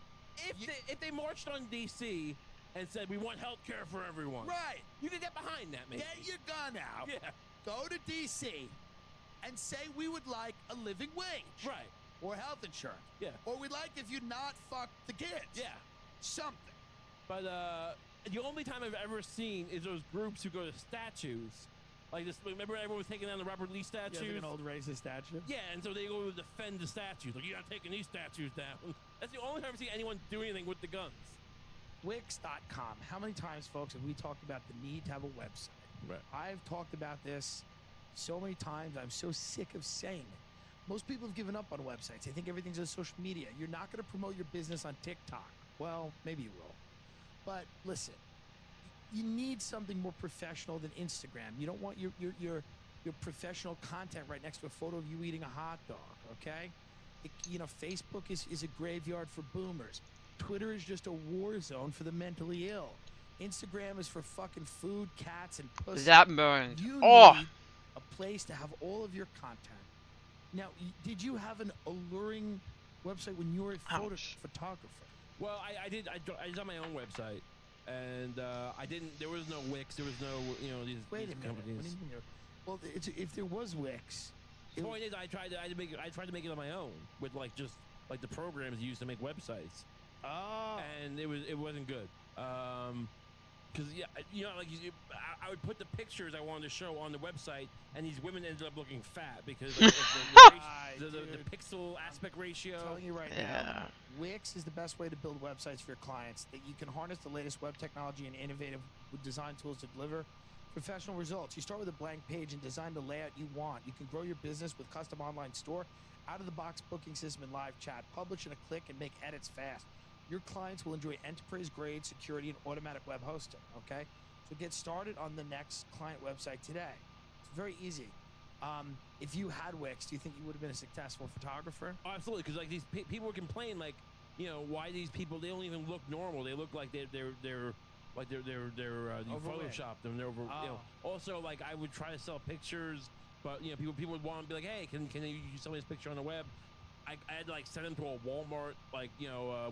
If they marched on D.C., and said, we want health care for everyone. Right. You can get behind that, maybe. Get your gun out. Yeah. Go to D.C. and say we would like a living wage. Right. Or health insurance. Yeah. Or we'd like if you not fuck the kids. Yeah. Something. But the only time I've ever seen is those groups who go to statues. Like this, remember everyone was taking down the Robert Lee statues? Yeah, like an old racist statue? Yeah, and so they go to defend the statues. Like, you're not taking these statues down. That's the only time I've seen anyone do anything with the guns. Wix.com. How many times, folks, have we talked about the need to have a website? Right. I've talked about this so many times. I'm so sick of saying it. Most people have given up on websites. They think everything's on social media. You're not going to promote your business on TikTok. Well, maybe you will. But listen, you need something more professional than Instagram. You don't want your professional content right next to a photo of you eating a hot dog, okay? Facebook is a graveyard for boomers. Twitter is just a war zone for the mentally ill. Instagram is for fucking food, cats, and pussy. That burned. You Oh! need a place to have all of your content. Now, did you have an alluring website when you were a photographer? Well, I did. I did my own website, and I didn't. There was no Wix. There was no, these Wait a these minute. companies. What do you mean well, if there was Wix, The point is, I tried to make it on my own with just the programs used to make websites. Oh. And it wasn't good. Because I would put the pictures I wanted to show on the website, and these women ended up looking fat because the pixel aspect ratio. I'm telling you right now, Wix is the best way to build websites for your clients. That you can harness the latest web technology and innovative design tools to deliver professional results. You start with a blank page and design the layout you want. You can grow your business with custom online store, out-of-the-box booking system, and live chat. Publish in a click and make edits fast. Your clients will enjoy enterprise-grade security and automatic web hosting, okay? So get started on the next client website today. It's very easy. If you had Wix, do you think you would have been a successful photographer? Oh, absolutely, because these people would complain why these people, they don't even look normal. They look like they're photoshopped and they're over. Also, I would try to sell pictures, but people would want to be like, hey, can you sell me this picture on the web? I had to send them to a Walmart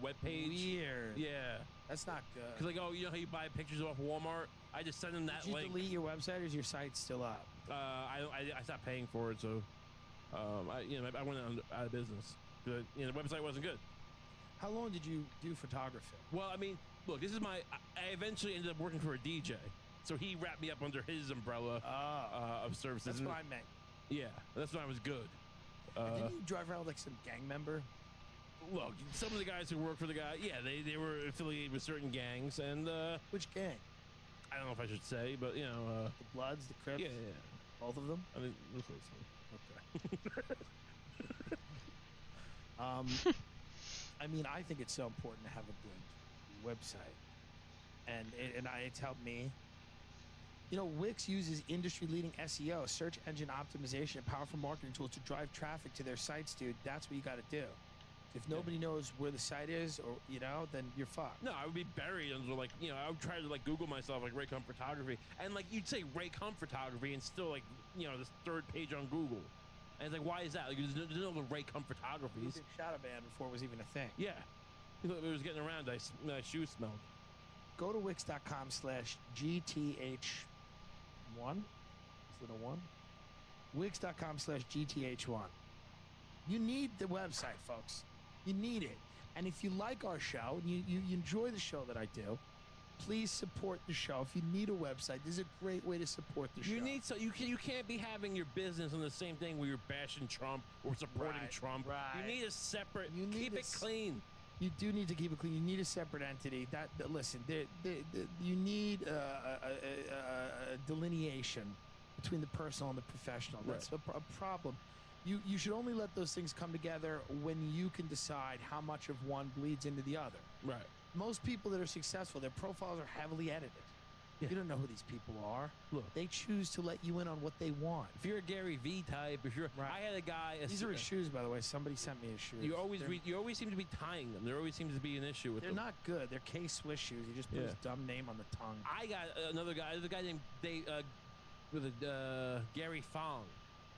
web page. Weird. Yeah, that's not good. Because how you buy pictures off Walmart? I just send them that link. Did you delete your website, or is your site still up? I stopped paying for it, so I went out of business. The website wasn't good. How long did you do photography? Well, I mean, look, this is I eventually ended up working for a DJ, so he wrapped me up under his umbrella of services. That's what I meant. Yeah, that's when I was good. Didn't you drive around like some gang member? Look, some of the guys who worked for the guy, yeah, they were affiliated with certain gangs, and which gang? I don't know if I should say, but the Bloods, the Crips. Yeah. Both of them. I mean, okay. I mean, I think it's so important to have a good website, and it's helped me. Wix uses industry-leading SEO, search engine optimization, and powerful marketing tools to drive traffic to their sites, dude. That's what you got to do. If nobody knows where the site is, or then you're fucked. No, I would be buried under I would try to Google myself Ray Cunt photography, and you'd say Ray Cunt photography, and still this third page on Google, and it's why is that? There's no Ray Cunt photography. You did shadow ban before it was even a thing. Yeah, it was getting around. My shoes smelled. Go to wix.com/GTH1. Is it a one? Wix.com/GTH1. You need the website, folks. You need it. And if you like our show, and you enjoy the show that I do, please support the show. If you need a website, this is a great way to support the show. You can't be having your business on the same thing where you're bashing Trump or supporting Trump. Right. You need a separate. Keep it clean. You do need to keep it clean. You need a separate entity. Listen, you need a delineation between the personal and the professional. That's a problem. You should only let those things come together when you can decide how much of one bleeds into the other. Right. Most people that are successful, their profiles are heavily edited. Yeah. You don't know who these people are. Look, they choose to let you in on what they want. If you're a Gary V type, I had a guy. These are his shoes, by the way. Somebody sent me his shoes. You always seem to be tying them. There always seems to be an issue with them. They're not good. They're K-Swiss shoes. You just put his dumb name on the tongue. I got another guy. There's a guy named Gary Fong,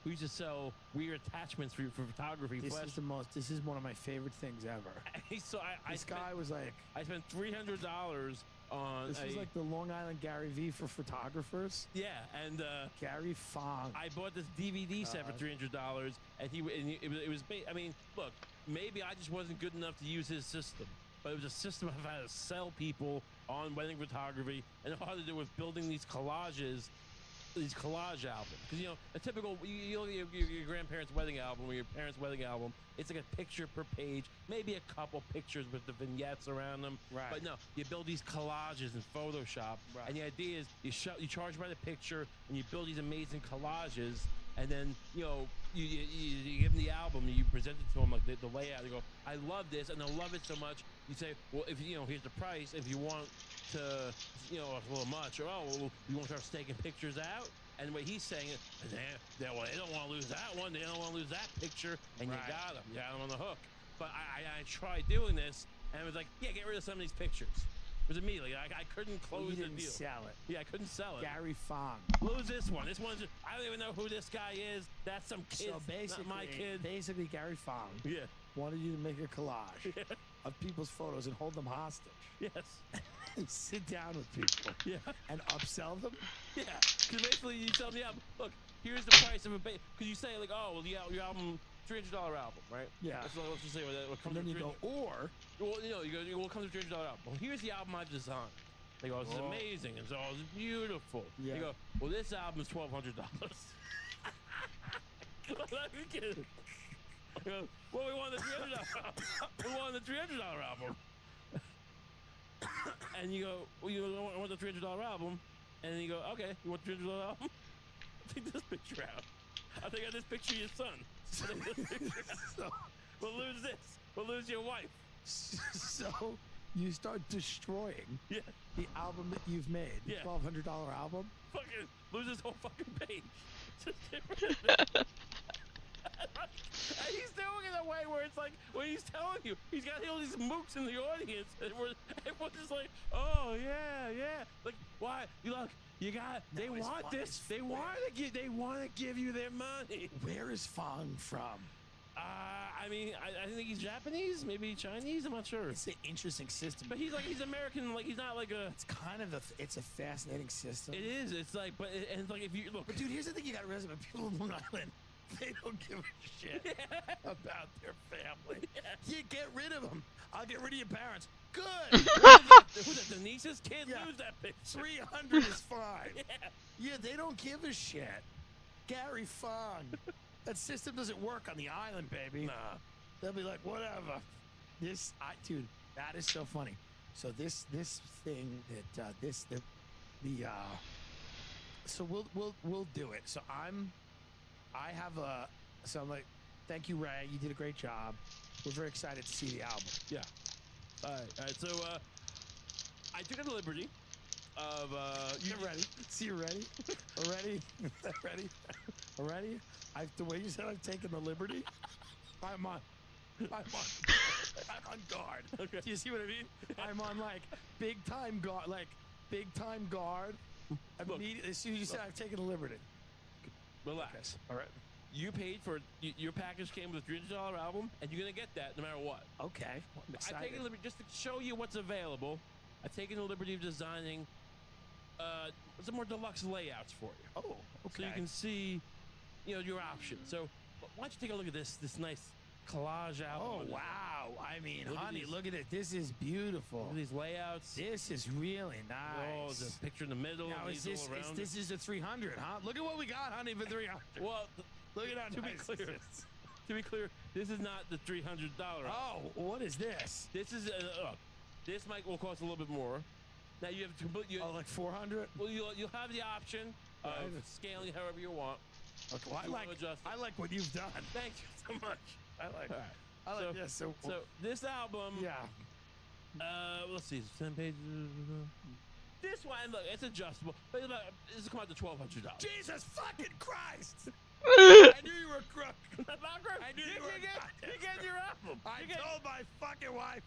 who used to sell weird attachments for photography. This is one of my favorite things ever. This guy was like, I spent $300 on. This was like the Long Island Gary V for photographers. Yeah, and Gary Fong. I bought this DVD set for $300, and it was. I mean, look, maybe I just wasn't good enough to use his system, but it was a system of how to sell people on wedding photography, and all I had to do was building these collages. These collage albums, because a typical your grandparents' wedding album or your parents' wedding album, it's like a picture per page, maybe a couple pictures with the vignettes around them. Right. But no, you build these collages in Photoshop, and the idea is you charge by the picture, and you build these amazing collages, and then you give them the album, you present it to them like the layout. You go, I love this, and they'll love it so much. You say, well, if here's the price. If you want to, it's a little much, or well, you want to start staking pictures out. And the way he's saying it, they don't want to lose that one. They don't want to lose that picture, and you got them on the hook. But I tried doing this, and it was like, yeah, get rid of some of these pictures. It was immediately. I couldn't close the deal. Sell it. Yeah, I couldn't sell it. Gary Fong. Lose this one. This one's. I don't even know who this guy is. That's some kid. So basically, not my kid. Basically, Gary Fong. Yeah. Wanted you to make a collage of people's photos and hold them hostage. Yes. And sit down with people. Yeah. And upsell them. Yeah. Because basically, you tell me, look, here's the price of a base. Because you say like, oh, well, your album. $300 album, right? Yeah. So let's just say what comes. And then you go, or. Well, you go. What comes with $300 album? Well, here's the album I've designed. They go, this is amazing. It's all beautiful. Yeah. You go, well, this album is $1,200. Let me get it. I go, well, we want the $300 album. We want the $300 album. And you go, well, I want the $300 album. And then you go, okay, you want the $300 album? Take this picture out. I think I just picture your son. So, we'll lose this. We'll lose your wife. So you start destroying the album that you've made. The $1,200 album. Fucking lose this whole fucking page. Just get rid of it. And he's doing it in a way where it's like when he's telling you, he's got all these mooks in the audience, and everyone's just like, oh yeah. Like, why? You got. They want this. They want to give you their money. Where is Fong from? I mean, I think he's Japanese, maybe Chinese. I'm not sure. It's an interesting system, but he's American. Like he's not like a. It's kind of it's a fascinating system. It is. It's like, and it's like if you look. But dude, here's the thing: you got to realize about people in Long Island. They don't give a shit about their family. You get rid of them. I'll get rid of your parents. Good. Who's that? Denise's kid? Lose that bitch. 300 is fine. Yeah, they don't give a shit. Gary Fong. That system doesn't work on the island, baby. Nah. They'll be like, whatever. Dude, that is so funny. So this thing that so we'll do it. So I'm like, thank you, Ray. You did a great job. We're very excited to see the album. Yeah. All right. So I took the liberty of you ready? See, you ready? Already? Ready? Already? The way you said I've taken the liberty, I'm on guard. Okay. Do you see what I mean? I'm on like big time guard. Immediately, as soon as you said I've taken the liberty. Relax. Okay. All right. You paid for your package came with a $300 album, and you're gonna get that no matter what. Okay. I've taken the liberty just to show you what's available. I've taken the liberty of designing some more deluxe layouts for you. Oh, okay. So you can see, your options. So why don't you take a look at this nice collage album? Oh wow! I mean, honey, look at it. This is beautiful. Look at these layouts. This is really nice. Oh, there's a picture in the middle. Now, this is a 300, huh? Look at what we got, honey, for 300. Well, look at how to nice be clear. To be clear, this is not the $300. Oh, what is this? This is this will cost a little bit more. Now you have to put like 400. Well, you'll have the option of scaling however you want. Okay, well, I like what you've done. Thank you so much. I like. All right. I like this. So this album. Yeah. Let's see. 10 pages. This one, look, it's adjustable. But this will come out to $1,200. Jesus fucking Christ! I knew you were a crook. I knew you were a crook. You get your album. I told my fucking wife,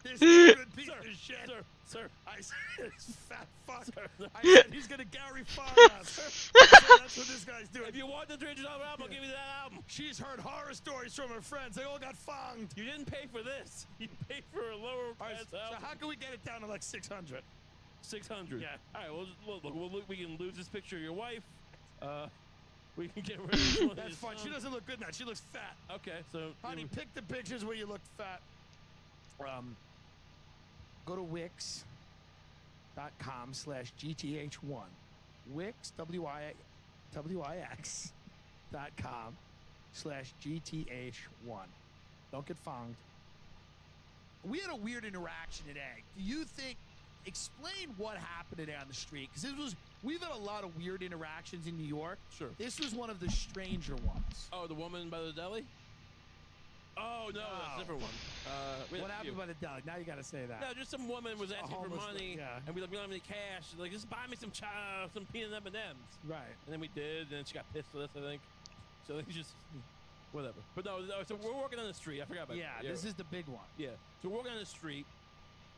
this stupid piece of shit. Sir. I said, this fat fuck. Sir. I said, he's going to Gary Fong us. That's what this guy's doing. If you want the $300 album, I'll give you that album. She's heard horror stories from her friends. They all got fonged. You didn't pay for this. You paid for a lower price album. So how can we get it down to like 600? 600. Yeah. All right. Well, we can lose this picture of your wife. We can get rid of this one. That's fine. She doesn't look good now. She looks fat. Okay, so honey, pick the pictures where you look fat. Go to Wix.com/GTH1. Wix WIX.com/GTH1. Don't get fonged. We had a weird interaction today. Do you think? Explain what happened today on the street, because we've had a lot of weird interactions in New York. Sure. This was one of the stranger ones. Oh, the woman by the deli? Oh, no, that's a different one. What happened by the deli? Now you got to say that. No, just some woman was asking for homeless money, lady, yeah. and we like, we don't have any cash. Like, just buy me some peanut M&Ms. Right. And then we did, and then she got pissed with us, I think. So they just, whatever. But no, so we're walking on the street. I forgot about Yeah, that. this is the big one. Yeah. So we're walking on the street,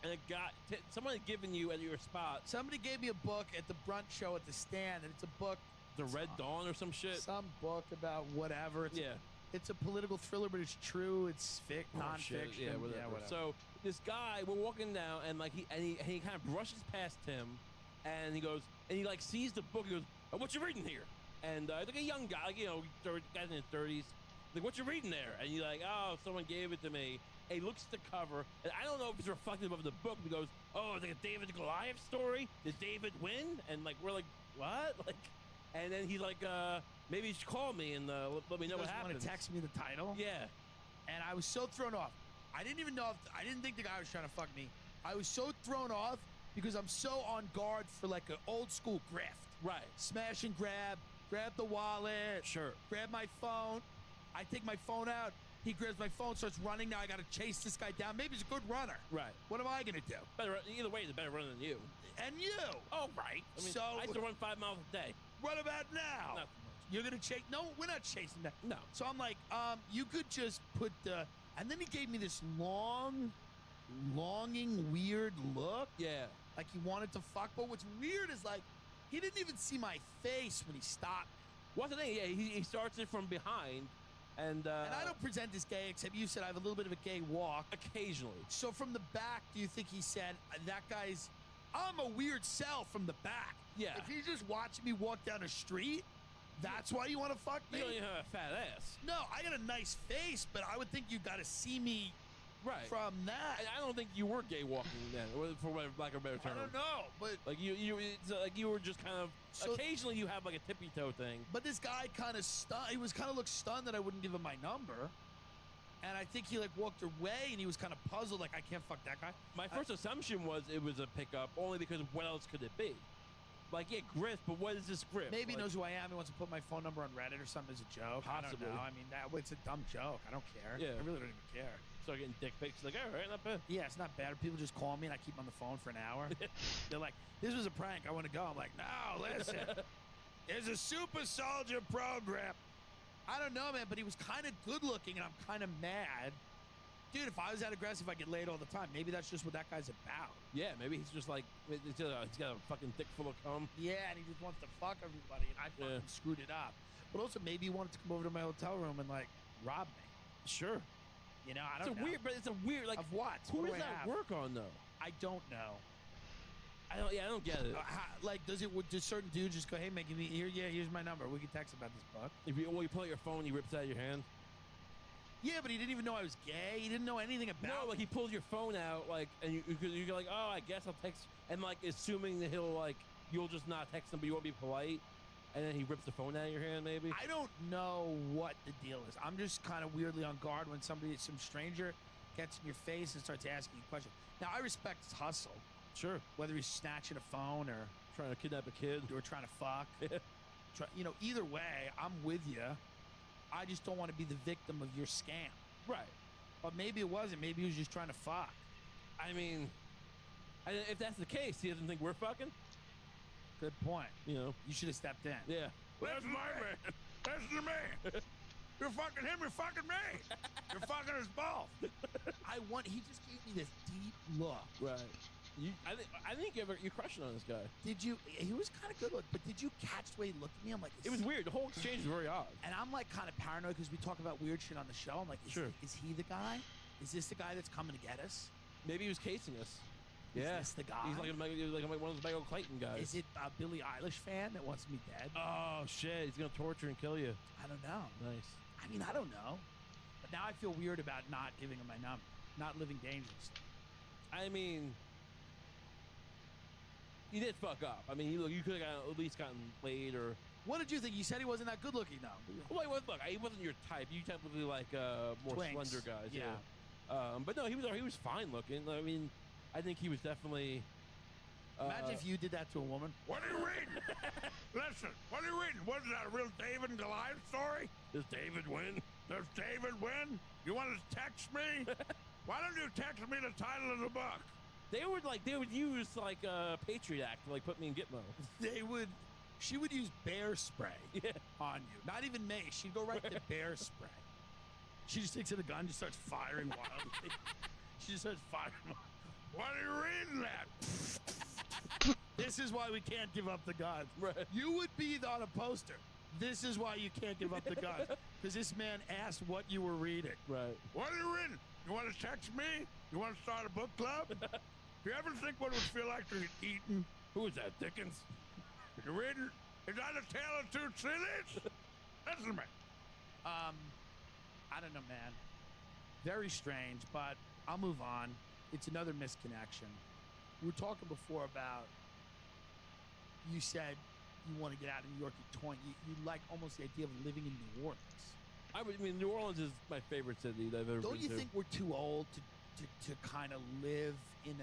and a guy, someone had given you at your spot Somebody gave me a book at the brunch show at the stand, and it's a book, the Red Dawn or some shit. some book about whatever. It's Yeah. It's a political thriller, but it's true. It's Oh, nonfiction. shit. Yeah, whatever. So this guy, we're walking down, and like he kind of brushes past him, and he goes, and he like sees the book. He goes, oh, "What you reading here?" And like a young guy, like, you know, guys in his 30s, like, "What you reading there?" And he's like, "Oh, someone gave it to me." And he looks at the cover, and I don't know if it's reflective of the book. He goes, "Oh, it's like a David and Goliath story. Did David win?" And like we're like, "What?" Like, and then he's like, "Maybe you should call me and let me know what happens." Want to text me the title? Yeah. And I was so thrown off. I didn't even know I didn't think the guy was trying to fuck me. I was so thrown off because I'm so on guard for like an old school grift. Right. Smash and grab the wallet. Sure. Grab my phone. I take my phone out. He grabs my phone, starts running. Now I got to chase this guy down. Maybe he's a good runner. Right. What am I going to do? Better, either way, he's a better runner than you. And you. Oh, right. I mean, So- I used to run 5 miles a day. What about now? Not so much. You're going to chase. No, we're not chasing that. No. So I'm like, you could just put the. And then he gave me this longing, weird look. Yeah. Like he wanted to fuck. But what's weird is like, he didn't even see my face when he stopped. What's the thing? Yeah, he starts it from behind, and And I don't present as gay, except you said I have a little bit of a gay walk. occasionally. So from the back, do you think he said, that guy's, I'm a weird sell from the back? Yeah. If he's just watching me walk down the street, that's why you want to fuck me? You don't even have a fat ass. No, I got a nice face, but I would think you got to see me Right. from that. And I don't think you were gay walking then, for lack of a better I term. don't know, but Like it's like you were just kind of. So- occasionally, you have like a tippy toe thing. this guy kind of stunned. He was kind of looked stunned that I wouldn't give him my number. And I think he like walked away and he was kind of puzzled, like I can't fuck that guy. My first assumption was it was a pickup, only because what else could it be? Like, yeah, grift, but what is this grift? Maybe he Like, knows who I am. He wants to put my phone number on Reddit or something as a joke. Possibly. I don't know. I mean, it's a dumb joke. I don't care. Yeah. I really don't even care. start getting dick pics. Like, all right, not bad. Yeah, it's not bad. People just call me and I keep them on the phone for an hour. They're like, this was a prank. I want to go. I'm like, no, listen. It's a super soldier program. I don't know, man, but he was kind of good looking and I'm kind of mad. Dude, if I was that aggressive, I'd get laid all the time. Maybe that's just what that guy's about. Yeah, maybe he's just like, he's got a fucking dick full of cum. Yeah, and he just wants to fuck everybody, and I fucking screwed it up. But also, maybe he wanted to come over to my hotel room and, like, rob me. Sure. You know, I It's don't a know. weird, but it's a weird, like, Of what? who What do does I that have? work on, though? I don't know. I don't get it. Like, does certain dudes just go, hey, man, give me, here's my number. We can text about this book. If you pull out your phone, he rips it out of your hand. Yeah, but he didn't even know I was gay. He didn't know anything about No, like he pulls your phone out, like, and you're like, oh, I guess I'll text, and like, assuming that you'll just not text him, but you won't be polite, and then he rips the phone out of your hand, maybe. I don't know what the deal is. I'm just kind of weirdly on guard when some stranger gets in your face and starts asking you questions. Now, I respect his hustle, Sure. whether he's snatching a phone or Trying to kidnap a kid. trying to fuck. Either way, I'm with you. I just don't want to be the victim of your scam. Right. But maybe it wasn't. Maybe he was just trying to fuck. I mean, if that's the case, he doesn't think we're fucking. Good point. You know. You should have stepped in. Yeah. That's my man. That's the man. You're fucking him. You're fucking me. You're fucking us both. He just gave me this deep look. Right. I think you're crushing on this guy. Did you? He was kind of good look, but did you catch the way he looked at me? I'm like, It was weird. The whole exchange was very odd. And I'm like kind of paranoid because we talk about weird shit on the show. I'm like, is he the guy? Is this the guy that's coming to get us? Maybe he was casing us. Is Yeah. this the guy? He's like one of those Michael Clayton guys. Is it a Billie Eilish fan that wants me dead? Oh shit! He's gonna torture and kill you. I don't know. Nice. I mean, I don't know. But now I feel weird about not giving him my number, not living dangerously. I mean, you did fuck up. I mean, you could have at least gotten laid or. What did you think? You said he wasn't that good looking, though. Well, he wasn't your type. You typically like more Twinks. slender guys. Yeah. But no, he was fine looking. I mean, I think he was definitely. Imagine if you did that to a woman. What are you reading? Listen, what are you reading? What is that, a real David and Goliath story? Does David win? Does David win? You want to text me? Why don't you text me the title of the book? They would use like a Patriot Act to like put me in Gitmo. She would use bear spray Yeah. on you. Not even mace. She'd go right to bear spray. She just takes out a gun, just starts firing wildly. She just starts firing. What are you reading at? This is why we can't give up the guns. Right. You would be on a poster. This is why you can't give up the guns. Because this man asked what you were reading. Right. What are you reading? You want to text me? You want to start a book club? You ever think what it would feel like to get eaten? Who is that, Dickens? You reading? Is that a tale of two cities? Listen to me. I don't know, man. Very strange, but I'll move on. It's another misconnection. We were talking before about, you said you want to get out of New York at 20. You like almost the idea of living in New Orleans. I mean, New Orleans is my favorite city that I've ever Don't been you to. think we're too old to kind of live in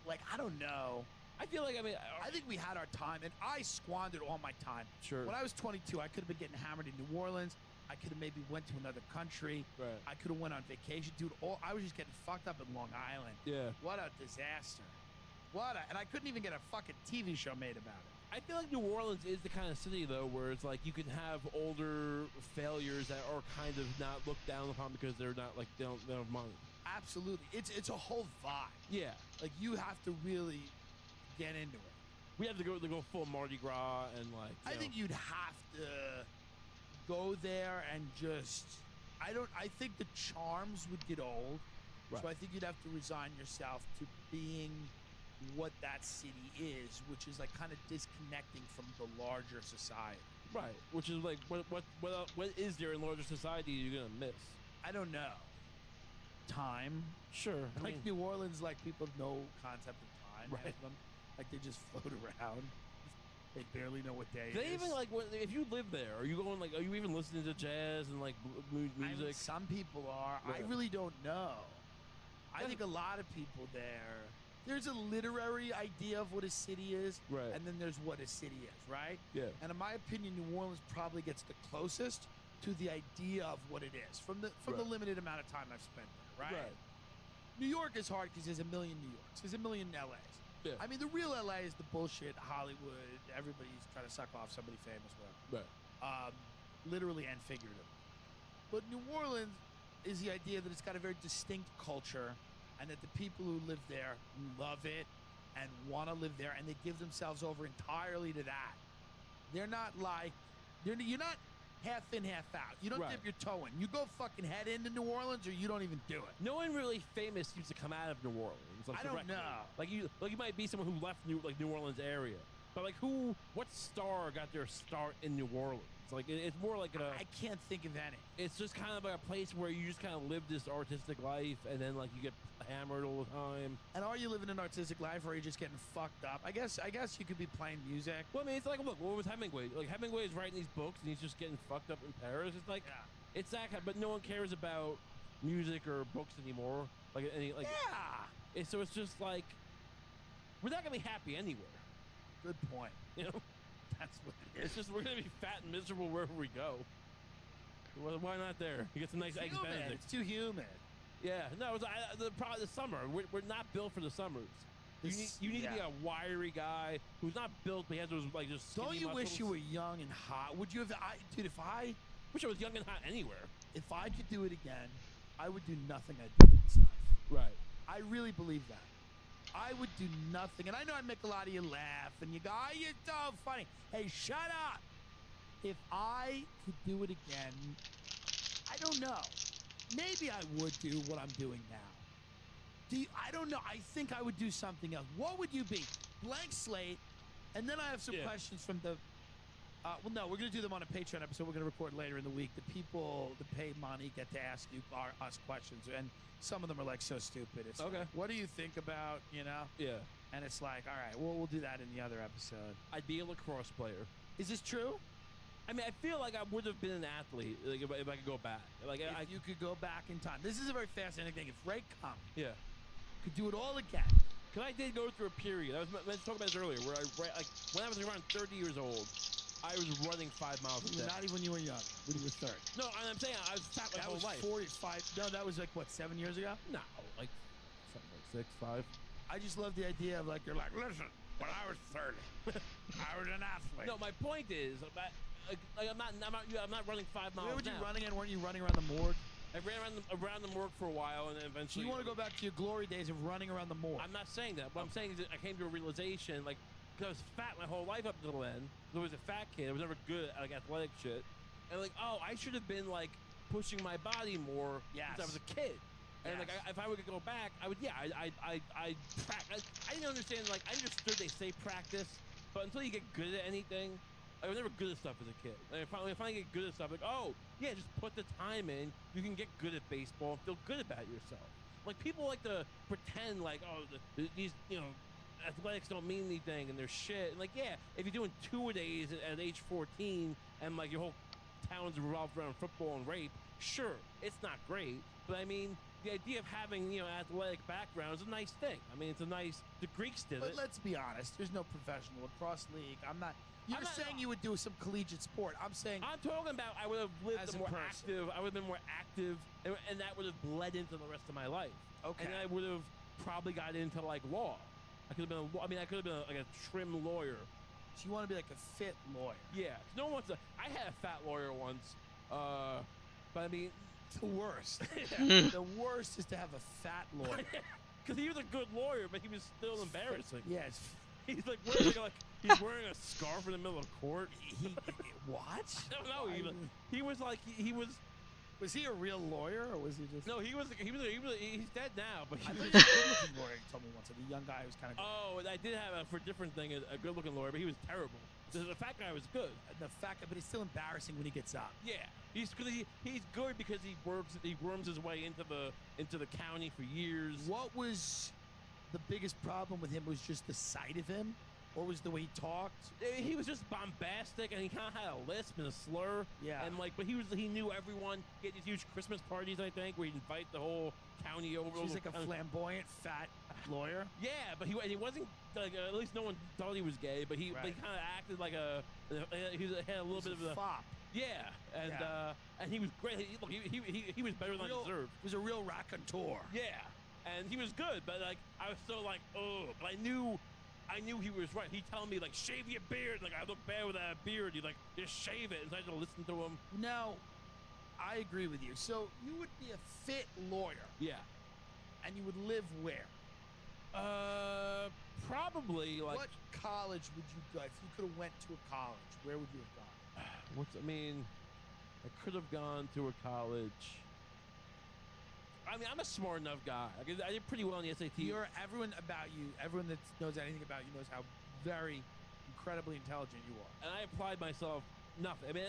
like, I don't know. I feel like, I think we had our time, and I squandered all my time. Sure. When I was 22, I could have been getting hammered in New Orleans. I could have maybe went to another country. Right. I could have went on vacation. Dude, I was just getting fucked up in Long Island. Yeah. What a disaster. And I couldn't even get a fucking TV show made about it. I feel like New Orleans is the kind of city, though, where it's like you can have older failures that are kind of not looked down upon because they're not, like, they don't have money. Absolutely. It's a whole vibe. Yeah. Like, you have to really get into it. We have to go full Mardi Gras and, like, I think you'd have to go there and just, I think the charms would get old. Right. So I think you'd have to resign yourself to being what that city is, which is like kind of disconnecting from the larger society. Right. Which is like, what is there in larger society you're going to miss? I don't know. Time. Sure. Like New Orleans, like people have no concept of time. Right. Half of them. Like they just float around. They barely know what day Do it they is. even like, if you live there, are you even listening to jazz and like music? Some people are. Yeah. I really don't know. I think a lot of people there. There's a literary idea of what a city is, Right. and then there's what a city is, right? Yeah. And in my opinion, New Orleans probably gets the closest to the idea of what it is from the Right. limited amount of time I've spent there, right? Right. New York is hard because there's a million New Yorks. There's a million LAs. Yeah. I mean, the real LA is the bullshit Hollywood. Everybody's trying to suck off somebody famous, whatever. Right. Literally and figuratively. But New Orleans is the idea that it's got a very distinct culture, and that the people who live there love it and want to live there, and they give themselves over entirely to that. They're not like, you're not half in, half out. You don't Right. dip your toe in. You go fucking head into New Orleans, or you don't even do it. No one really famous used to come out of New Orleans. Like, I don't directly. know. Like you might be someone who left New Orleans area, but like what star got their start in New Orleans? Like it's more like I can't think of any. it's just kind of like a place where you just kind of live this artistic life, and then like you get hammered all the time. And are you living an artistic life, or are you just getting fucked up? I guess you could be playing music. Well, I mean, it's like, look, what was Hemingway? Like Hemingway is writing these books, and he's just getting fucked up in Paris. It's like, Yeah. it's that kind, but no one cares about music or books anymore. Like any like. Yeah. So it's just like we're not gonna be happy anywhere. Good point. You know, That's what it is. it's just we're gonna be fat and miserable wherever we go. Well, why not there? You get some nice eggs Humid. Benedict. It's too humid. Yeah, no, it's, the summer. We're not built for the summers. You need to be a wiry guy who's not built, but he has those like just. Don't skinny you wish muscles. you were young and hot? Would you have? Dude, if I Wish I was young and hot anywhere. could do it again, I would do nothing I did in this life. Right. I really believe that. I would do nothing. And I know I make a lot of you laugh, and you go, "Oh, you're so funny." Hey, shut up. If I could do it again, I don't know. Maybe I would do what I'm doing now. I don't know. I think I would do something else. What would you be? Blank slate. And then I have some questions from the... well, no, we're going to do them on a Patreon episode we're going to record later in the week. The people that pay money get to ask us questions. And some of them are like so stupid. It's Okay. like, what do you think about, you know? Yeah. And it's like, all right, well, we'll do that in the other episode. I'd be a lacrosse player. Is this true? I mean, I feel like I would have been an athlete, like if I could go back. Like If you could go back in time. This is a very fascinating thing. If Ray Kung yeah. could do it all again, Because I did go through a period. I was talking about this earlier, where when I was around 30 years old, I was running 5 miles a day. Not even when you were young. When you were 30. No, I'm saying I was fat my whole life. 45. No, that was like what, 7 years ago? No, like something like 6, 5. I just love the idea of like You're like, listen, when I was 30, I was an athlete. No, my point is, I'm not running 5 miles. Where were you now. running and weren't you running around the morgue? I ran around the morgue for a while, and then So eventually. you want to go back to your glory days of running around the morgue? I'm not saying that. What I'm saying is that I came to a realization, like, because I was fat my whole life up until then. I was a fat kid. I was never good at like athletic shit. And like, oh, I should have been like pushing my body more since I was a kid. And like, if I would go back, I would. Yeah, I didn't understand. Like, I understood they say practice, but until you get good at anything, I was never good at stuff as a kid. Like, if I finally get good at stuff, like, oh yeah, just put the time in. You can get good at baseball and feel good about yourself. Like, people like to pretend like, oh, these athletics don't mean anything and they're shit. And like, yeah, if you're doing 2-a-days at age 14 and like your whole town's revolved around football and rape, sure, it's not great. But I mean, the idea of having athletic background is a nice thing. I mean, it's a nice. The Greeks did it. But let's be honest. There's no professional lacrosse league. You're saying you would do some collegiate sport. I'm saying. I'm talking about I would have lived as a a more person. active. I would have been more active, and that would have bled into the rest of my life. Okay. And I would have probably got into like law. I could have been. I could have been like a trim lawyer. So you want to be like a fit lawyer? Yeah. No one wants to. I had a fat lawyer once, but I mean, It's the worst. The worst is to have a fat lawyer. because he was a good lawyer, but he was still embarrassing. Yes. He's like he's wearing a scarf in the middle of court. What? I don't know. He was like he was. Was he a real lawyer or was he just? No, he's dead now. But I he thought was, he was a good-looking lawyer. You told me once. The young guy who was kind of. oh, I did have for a different thing a good-looking lawyer, but he was terrible. The fat guy was good. The fact, but it's still embarrassing when he gets up. Yeah, he's good because he worms his way into the county for years. What was the biggest problem with him? Was just the sight of him, or was the way he talked? He was just bombastic, and he kind of had a lisp and a slur. Yeah. And like, but he knew everyone. He had these huge Christmas parties, I think, where he'd invite the whole county over. He's like a flamboyant, fat lawyer. Yeah, but he wasn't like at least no one thought he was gay, but he kind of acted like had a little bit of a fop. Yeah, and he was great. He was better than I deserved. He was a real raconteur. Yeah, and he was good, but like I was still like, oh, but I knew he was right. He telling me like, shave your beard. Like I look bad with that beard. He's like, just shave it. And so I had to listen to him. Now, I agree with you. So you would be a fit lawyer. Yeah. And you would live where? Probably like. What college would you go if you could have went to a college? Where would you have gone? I could have gone to a college. I mean, I'm a smart enough guy. I did pretty well in the SAT. Everyone that knows anything about you knows how very incredibly intelligent you are. And I applied myself nothing. I mean,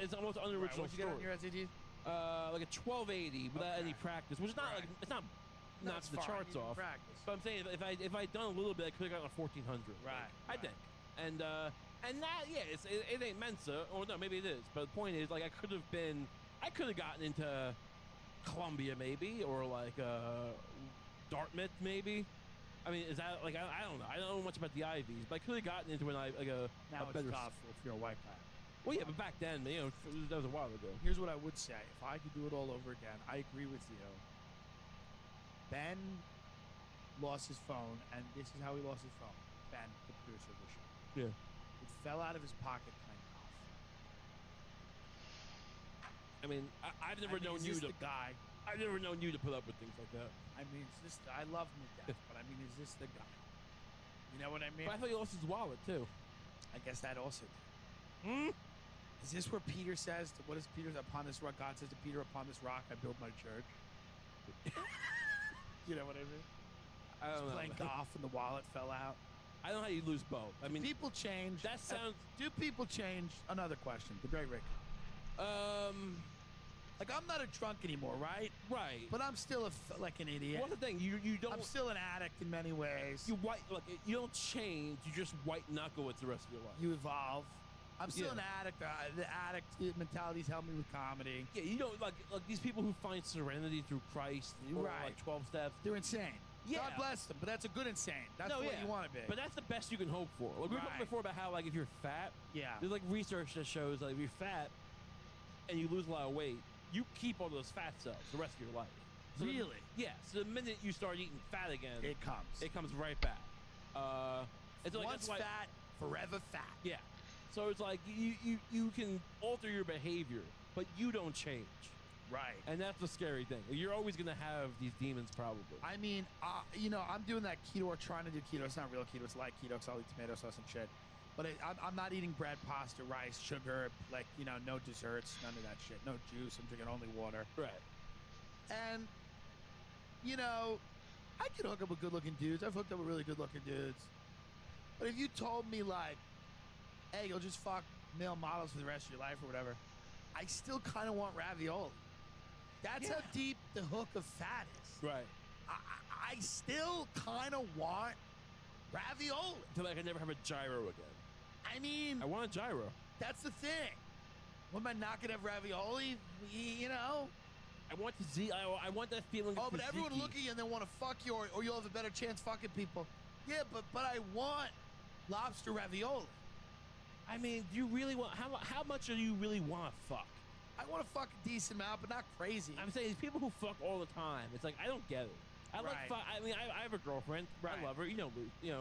it's almost an unoriginal What'd you get on story. your SATs? Like a 1280 without any practice, which is not like it's not it's the fine. charts You can off. practice. But I'm saying if I'd done a little bit, I could have gotten a 1400. Right. I think. And that it ain't Mensa, or no, maybe it is. But the point is, like, I could have gotten into Columbia maybe, or like Dartmouth maybe. I mean, is that like I don't know. I don't know much about the Ivies, but I could have gotten into now a it's better. tough if you're a white guy. Well, yeah, but back then, that was a while ago. Here's what I would say: if I could do it all over again, I agree with you. Ben lost his phone, and this is how he lost his phone. Ben, the producer of the show. Yeah. It fell out of his pocket playing golf. I mean, I've never known you to. The guy. I've never known you to put up with things like that. I mean, I love him to death, but I mean, is this the guy? You know what I mean? But I thought you lost his wallet too. I guess that also did. Is this where Peter says, what is Peter, upon this rock, God says to Peter, upon this rock I build my church? You know what I mean? I don't know. Playing golf and the wallet fell out. I don't know how you lose both. I mean, People change. that sounds. Do people change? Another question. The great Rick. Like, I'm not a drunk anymore, right? Right. But I'm still like an idiot. What's the thing? You don't. I'm still an addict in many ways. You you don't change. You just white knuckle it the rest of your life. You evolve. I'm still Yeah. an addict. The addict mentality's helped me with comedy. Yeah, you don't like these people who find serenity through Christ or Right. like 12 steps. They're insane. Yeah. God bless them, but that's a good insane. That's what you want to be. But that's the best you can hope for. Like we were talking before about how like if you're fat, there's like research that shows like if you're fat and you lose a lot of weight, you keep all those fat cells the rest of your life. So really? So the minute you start eating fat again, it comes right back. It's like once fat, forever fat. Yeah. So it's like you can alter your behavior, but you don't change. Right. And that's the scary thing. You're always going to have these demons, probably. I mean, you know, I'm doing that keto or trying to do keto. It's not real keto. It's light keto because I'll eat tomato sauce and shit. But I'm not eating bread, pasta, rice, sugar, like, you know, no desserts, none of that shit. No juice. I'm drinking only water. Right. And, you know, I can hook up with good-looking dudes. I've hooked up with really good-looking dudes. But if you told me, like, hey, you'll just fuck male models for the rest of your life or whatever, I still kind of want ravioli. That's how deep the hook of fat is. Right. I still kind of want ravioli. Until I can never have a gyro again. I mean, I want a gyro. That's the thing. When am I not gonna have ravioli? You know. I want I want that feeling. Oh, of but tzatziki. everyone look at you and they want to fuck you, or you'll have a better chance fucking people. Yeah, but I want lobster ravioli. I mean, do you really want? How much do you really want to fuck? I want to fuck a decent amount, but not crazy. I'm saying these people who fuck all the time. It's like I don't get it. I like fuck. I mean, I have a girlfriend. Right. I love her. You know.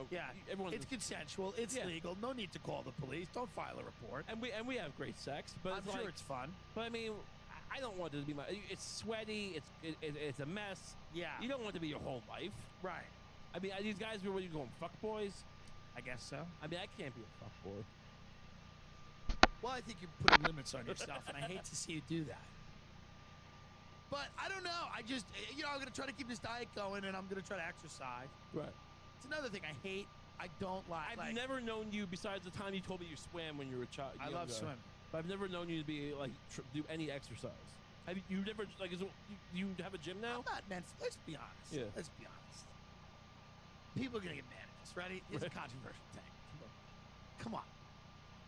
Yeah. Everyone's It's consensual. It's legal. No need to call the police. Don't file a report. And we have great sex. But I'm sure it's fun. But I mean, I don't want it to be my. It's sweaty. It's a mess. Yeah. You don't want it to be your whole life. Right. I mean, are these guys were what you going fuck boys? I guess so. I mean, I can't be a fuck boy. Well, I think you're putting limits on yourself, and I hate to see you do that. But I don't know. I just, you know, I'm going to try to keep this diet going, and I'm going to try to exercise. Right. It's another thing I hate. I don't like. I've never known you, besides the time you told me you swam when you were a child. I love swimming. But I've never known you to be, like, do any exercise. Have you never, like, you have a gym now? I'm not meant for, let's be honest. Yeah. Let's be honest. People are going to get mad at this. Ready? It's a controversial thing. Come on.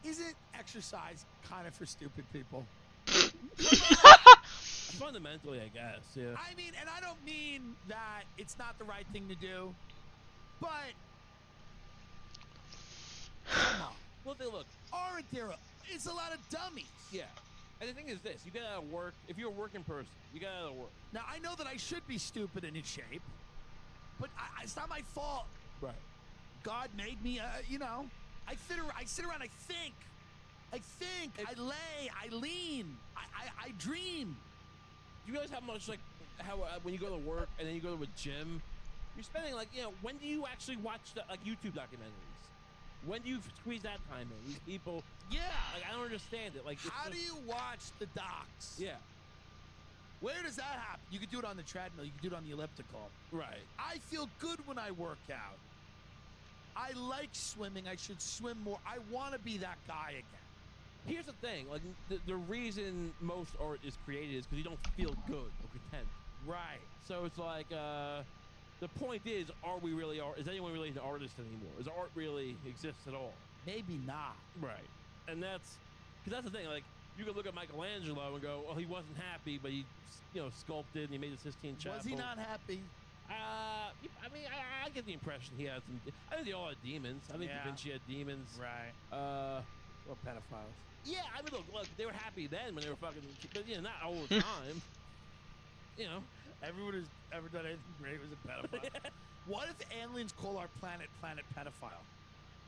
Isn't exercise kind of for stupid people? Fundamentally, I guess, yeah. I mean, and I don't mean that it's not the right thing to do, but come on. Well, look. Aren't there? It's a lot of dummies. Yeah. And the thing is this, you get out of work, if you're a working person, you get out of work. Now, I know that I should be stupid and in shape, but it's not my fault. Right. God made me, you know, I sit around, I think, I lay, I lean, I dream. Do you realize how much, like, how when you go to work and then you go to a gym, you're spending, like, you know, when do you actually watch, like, YouTube documentaries? When do you squeeze that time in? These people, yeah, like, I don't understand it. Like, how do you watch the docs? Yeah. Where does that happen? You can do it on the treadmill. You can do it on the elliptical. Right. I feel good when I work out. I like swimming. I should swim more. I want to be that guy again. Here's the thing, like the reason most art is created is because you don't feel good or content. Right. So it's like the point is we really art? Is anyone really an artist anymore? Does art really exist at all? Maybe not. Right. And that's because that's the thing. Like you could look at Michelangelo and go, "Well, he wasn't happy, but he, you know, sculpted and he made the Sistine Chapel." Was he not happy? I mean, I get the impression he had some. I think they all had demons. I think Da Vinci had demons. Right. Or pedophiles. Yeah, I mean, look, they were happy then when they were fucking, but you know, not all the time. You know, everyone who's ever done anything great was a pedophile. What if aliens call our planet pedophile,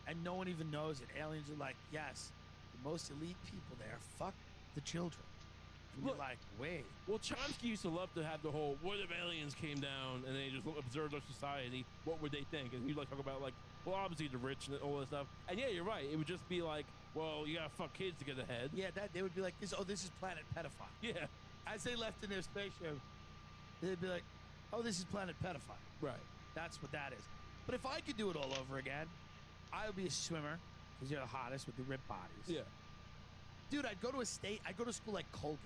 and no one even knows it? Aliens are like, yes, the most elite people there fuck the children. And you're like, wait. Well, Chomsky used to love to have the whole, what if aliens came down and they just observed our society? What would they think? And he'd like talk about like, well, obviously the rich and all that stuff. And yeah, you're right. It would just be like, well, you gotta fuck kids to get ahead. Yeah, that they would be like, this is planet pedophile. Yeah. As they left in their spaceship, they'd be like, oh, this is planet pedophile. Right. That's what that is. But if I could do it all over again, I would be a swimmer because you're the hottest with the ripped bodies. Yeah. Dude, I'd go to school like Colgate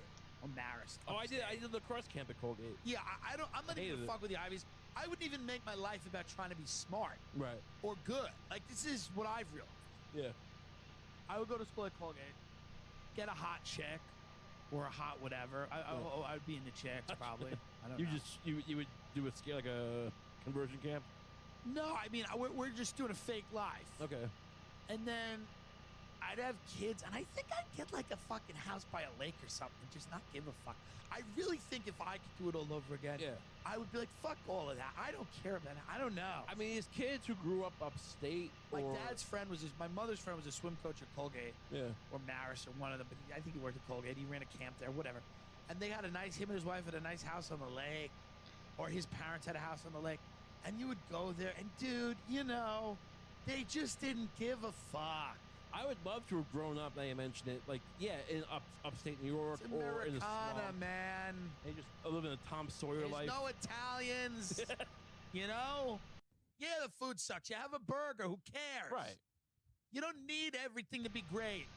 or Marist. Oh, I did the lacrosse camp at Colgate. Yeah, I'm not even fuck with the Ivies. I wouldn't even make my life about trying to be smart. Right. Or good. Like, this is what I've realized. Yeah. I would go to school at Colgate, get a hot chick, or a hot whatever. I'd be in the chicks probably. I don't know. You would do a scale like a conversion camp? No, I mean, we're just doing a fake life. Okay. And then I'd have kids, and I think I'd get like a fucking house by a lake or something, just not give a fuck. I really think if I could do it all over again, I would be like, fuck all of that. I don't care about it. I don't know. I mean, these kids who grew up upstate. My dad's friend my mother's friend was a swim coach at Colgate. Yeah. Or Marist or one of them, but I think he worked at Colgate. He ran a camp there, whatever. And they had him and his wife had a nice house on the lake, or his parents had a house on the lake. And you would go there, and dude, you know, they just didn't give a fuck. I would love to have grown up, now you mentioned it, like, in upstate New York It's or in the Americana, swamp. man. They just live in a Tom Sawyer life. There's no Italians, you know? Yeah, the food sucks. You have a burger, who cares? Right. You don't need everything to be great.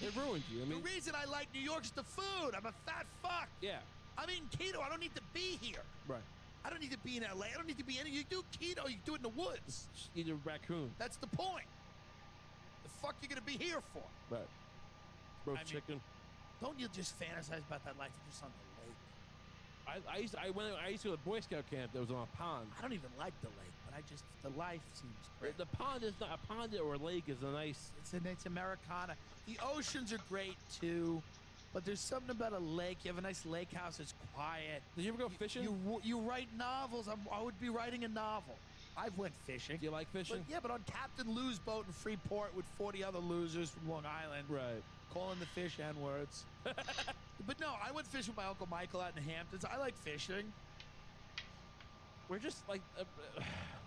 It ruined you. I mean, the reason I like New York is the food. I'm a fat fuck. Yeah. I'm eating keto. I don't need to be here. Right. I don't need to be in LA. I don't need to be any. You do keto, you do it in the woods. Just eat a raccoon. That's the point. The fuck you gonna be here for? Right. Roast I mean, chicken. Don't you just fantasize about that life just on the lake? I used to go to Boy Scout camp that was on a pond. I don't even like the lake, but the life seems great. The pond is not a pond or a lake is a nice. It's Americana. The oceans are great too, but there's something about a lake. You have a nice lake house. It's quiet. Did you ever go fishing? You write novels. I would be writing a novel. I've went fishing. Do you like fishing? But on Captain Lou's boat in Freeport with 40 other losers from Long Island. Right. Calling the fish N-words. But no, I went fishing with my Uncle Michael out in the Hamptons. I like fishing. We're just like,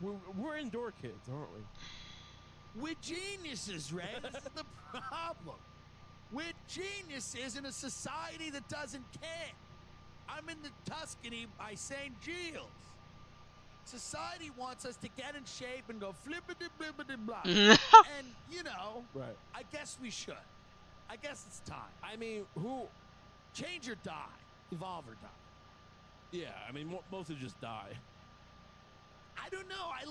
we're indoor kids, aren't we? We're geniuses, Ray. This is the problem. We're geniuses in a society that doesn't care. I'm in the Tuscany by St. Giles. Society wants us to get in shape and go flippity-blippity-blah. And, you know, right. I guess we should. I guess it's time. I mean, Change or die. Evolve or die. Yeah, I mean, mostly just die. I don't know. I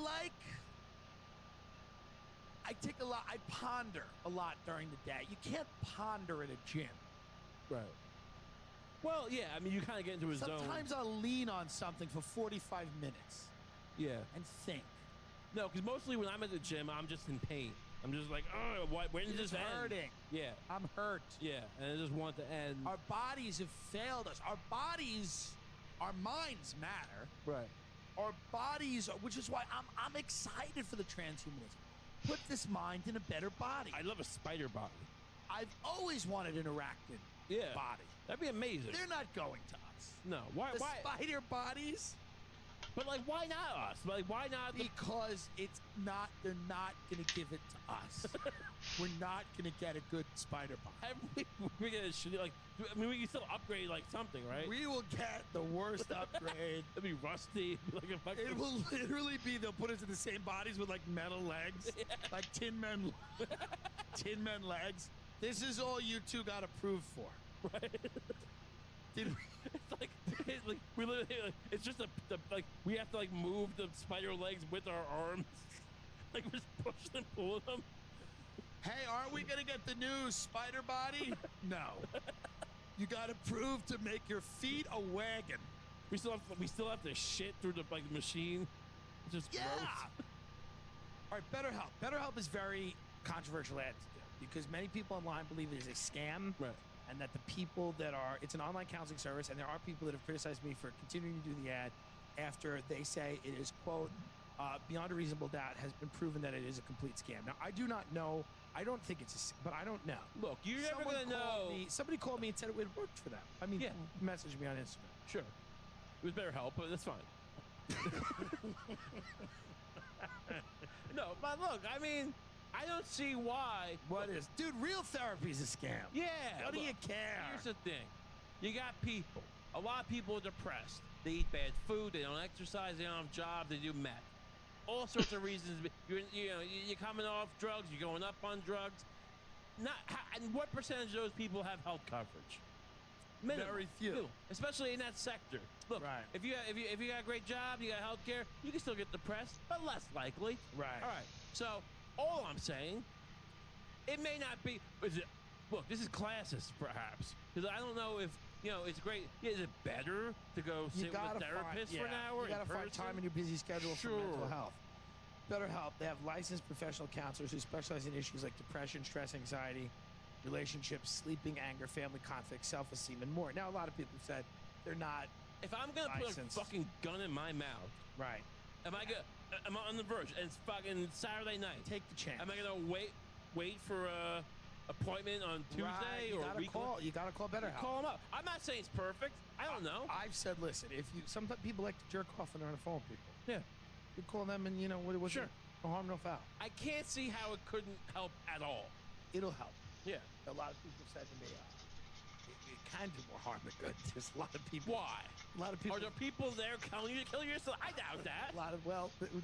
ponder a lot during the day. You can't ponder at a gym. Right. Well, yeah, I mean, you kind of get into a zone. Sometimes I'll lean on something for 45 minutes. Yeah. And think. No, because mostly when I'm at the gym, I'm just in pain. I'm just like, oh, when does this end? Hurting. Yeah. I'm hurt. Yeah, and I just want to end. Our bodies have failed us. Our minds matter. Right. Our bodies, which is why I'm excited for the transhumanism. Put this mind in a better body. I love a spider body. I've always wanted an arachnid body. That'd be amazing. They're not going to us. No. Why? Spider bodies? But like, why not us? Like, why not? Because they're not gonna give it to us. We're not gonna get a good spider body. We get a shitty, like, I mean, we can still upgrade like something, right? We will get the worst upgrade. It'll be rusty. Like a fucking... It will literally be, they'll put us in the same bodies with like metal legs. Yeah. Like tin men legs. This is all you two got approved for. Right. Did we? It's like we literally, like, it's just like we have to like move the spider legs with our arms. Like we're just pushing and pulling them. Hey, aren't we gonna get the new spider body? No. You got approved to make your feet a wagon. We still have to shit through the machine. It's just gross. All right, BetterHelp. BetterHelp is very controversial ad to do because many people online believe it is a scam. Right. And that the people it's an online counseling service, and there are people that have criticized me for continuing to do the ad after they say it is, quote, beyond a reasonable doubt has been proven that it is a complete scam. Now, I do not know. I don't think it's but I don't know. Look, you're never going to know. Somebody called me and said it worked for them. I mean, message me on Instagram. Sure. It was BetterHelp, but that's fine. No, but look, I mean, I don't see why. What is? Dude, real therapy is a scam. Yeah. What do you care? Here's the thing. You got people. A lot of people are depressed. They eat bad food. They don't exercise. They don't have jobs. They do meth. All sorts of reasons. You're coming off drugs. You're going up on drugs. And what percentage of those people have health coverage? Minimal. Very few. Especially in that sector. Look, right. if you got a great job, you got health care, you can still get depressed, but less likely. Right. All right. So all I'm saying, it may not be. Look, this is classist, perhaps, because I don't know if You know, it's great. Yeah, is it better to go sit with a therapist for an hour? You gotta find time in your busy schedule for mental health. BetterHelp, they have licensed professional counselors who specialize in issues like depression, stress, anxiety, relationships, sleeping, anger, family conflict, self-esteem, and more. Now, a lot of people have said they're not. If I'm gonna put a fucking gun in my mouth, right? Am I on the verge? And it's fucking Saturday night. Take the chance. Am I gonna wait for a appointment on Tuesday or weekly? You gotta call BetterHelp. Call them up. I'm not saying it's perfect. I don't know. I've said, listen, if you sometimes people like to jerk off when they're on the phone with people. Yeah. You call them and what's sure. No harm, no foul. I can't see how it couldn't help at all. It'll help. Yeah. A lot of people said to me, it can do more harm than good. There's a lot of people. Why? A lot of people. Are there people there telling you to kill yourself? I doubt that.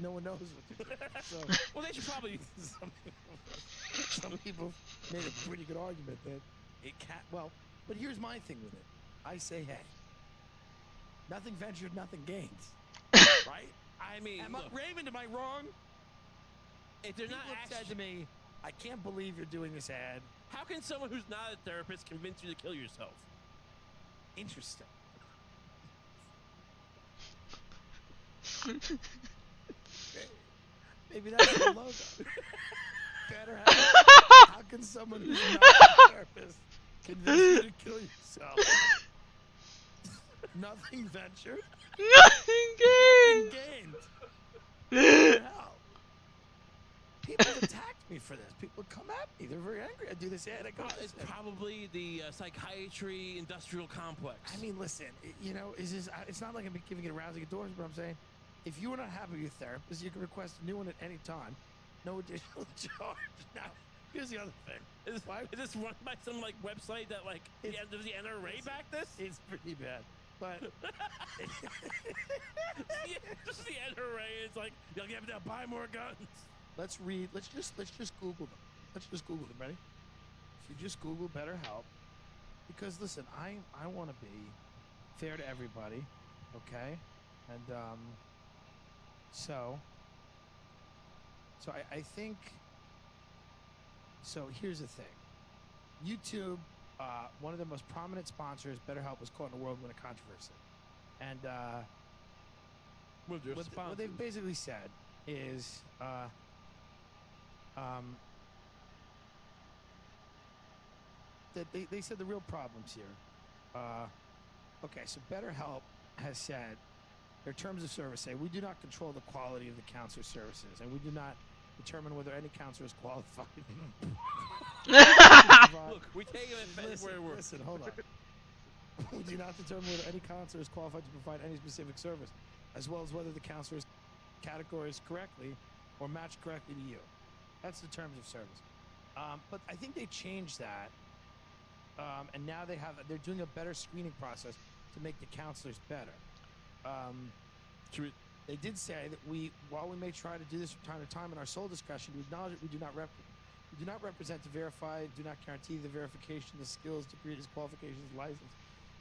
No one knows what to do. So, well, they should probably. Some people made a pretty good argument that it can't. Well, but here's my thing with it. I say, hey, nothing ventured, nothing gained. Right? I mean, Raymond, am I wrong? If they're people not said to me, I can't believe you're doing this ad. How can someone who's not a therapist convince you to kill yourself? Interesting. Maybe that's the logo. BetterHelp. How can someone who's not a therapist convince you to kill yourself? Nothing ventured. Nothing gained. BetterHelp. People have attacked me for this. People come at me. They're very angry. I do this ad. It's probably the psychiatry industrial complex. I mean, listen. It's not like I'm giving it a rousing endorsement, but I'm saying, if you are not happy with your therapist, you can request a new one at any time. No additional charge. Now, here's the other thing. Is this run by some website that does the NRA back this? It's pretty bad. But just the NRA is you'll get them to buy more guns. Let's just Google them. Let's just Google them. Ready? If you just Google BetterHelp, because listen, I want to be fair to everybody, okay? And so I think. So here's the thing. YouTube, one of the most prominent sponsors, BetterHelp, was caught in a whirlwind of controversy, and what they've basically said is. That they said the real problems here. Okay, so BetterHelp has said their terms of service say we do not control the quality of the counselor services, and we do not determine whether any counselor is qualified. Look, we take it at where we're. Listen, hold on. We do not determine whether any counselor is qualified to provide any specific service, as well as whether the counselor's categories correctly or match correctly to you. That's the terms of service. But I think they changed that, and now they're doing a better screening process to make the counselors better. They did say that while we may try to do this from time to time in our sole discretion, we acknowledge that we do not represent to verify, do not guarantee the verification, the skills, degrees, qualifications, license,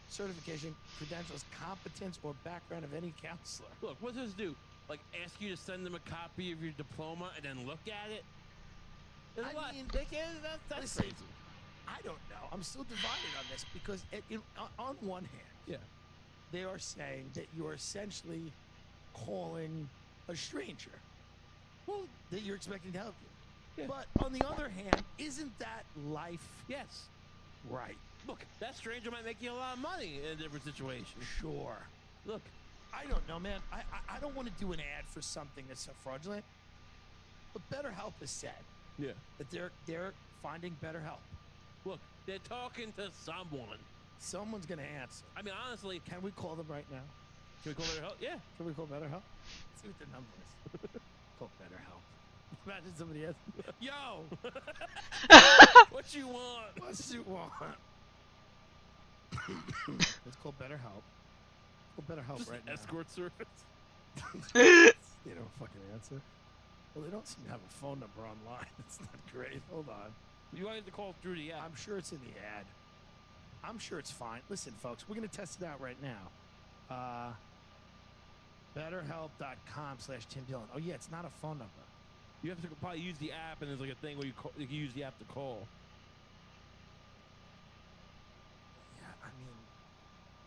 certification, credentials, competence, or background of any counselor. Look, what does this do? Ask you to send them a copy of your diploma and then look at it? That's crazy. I don't know. I'm still divided on this because on one hand, they are saying that you're essentially calling a stranger. Well, that you're expecting to help you. Yeah. But on the other hand, isn't that life? Yes. Right. Look, that stranger might make you a lot of money in a different situation. Sure. Look. I don't know, man. I don't want to do an ad for something that's so fraudulent. But BetterHelp has said that they're finding better help. Look, they're talking to someone. Someone's going to answer. I mean, honestly. Can we call them right now? Can we call BetterHelp? Yeah. Can we call BetterHelp? Let's see what their number is. Call BetterHelp. Imagine somebody asking, yo! What you want? What you want? Let's call BetterHelp. Call BetterHelp Just right now. Escort service. They don't fucking answer. Well, they don't seem to have a phone number online. It's not great. Hold on. You wanted to call through the app. I'm sure it's in the ad. I'm sure it's fine. Listen, folks, we're going to test it out right now. BetterHelp.com/Tim Dillon. Oh, yeah, it's not a phone number. You have to probably use the app, and there's a thing where you can use the app to call. Yeah, I mean,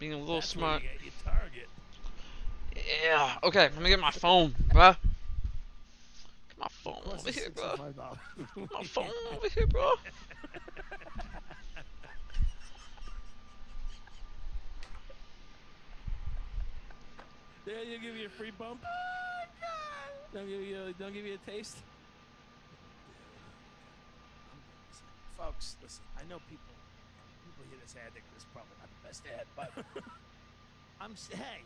being a little That's smart. where you get your target. Yeah. Okay, let me get my phone, bruh. Get my phone over here, bro. Get my phone over here, bro. Yeah, you give you a free bump. Oh God! Don't give you a taste. Folks, listen. I know people hear this ad think this is probably not the best ad, but hey,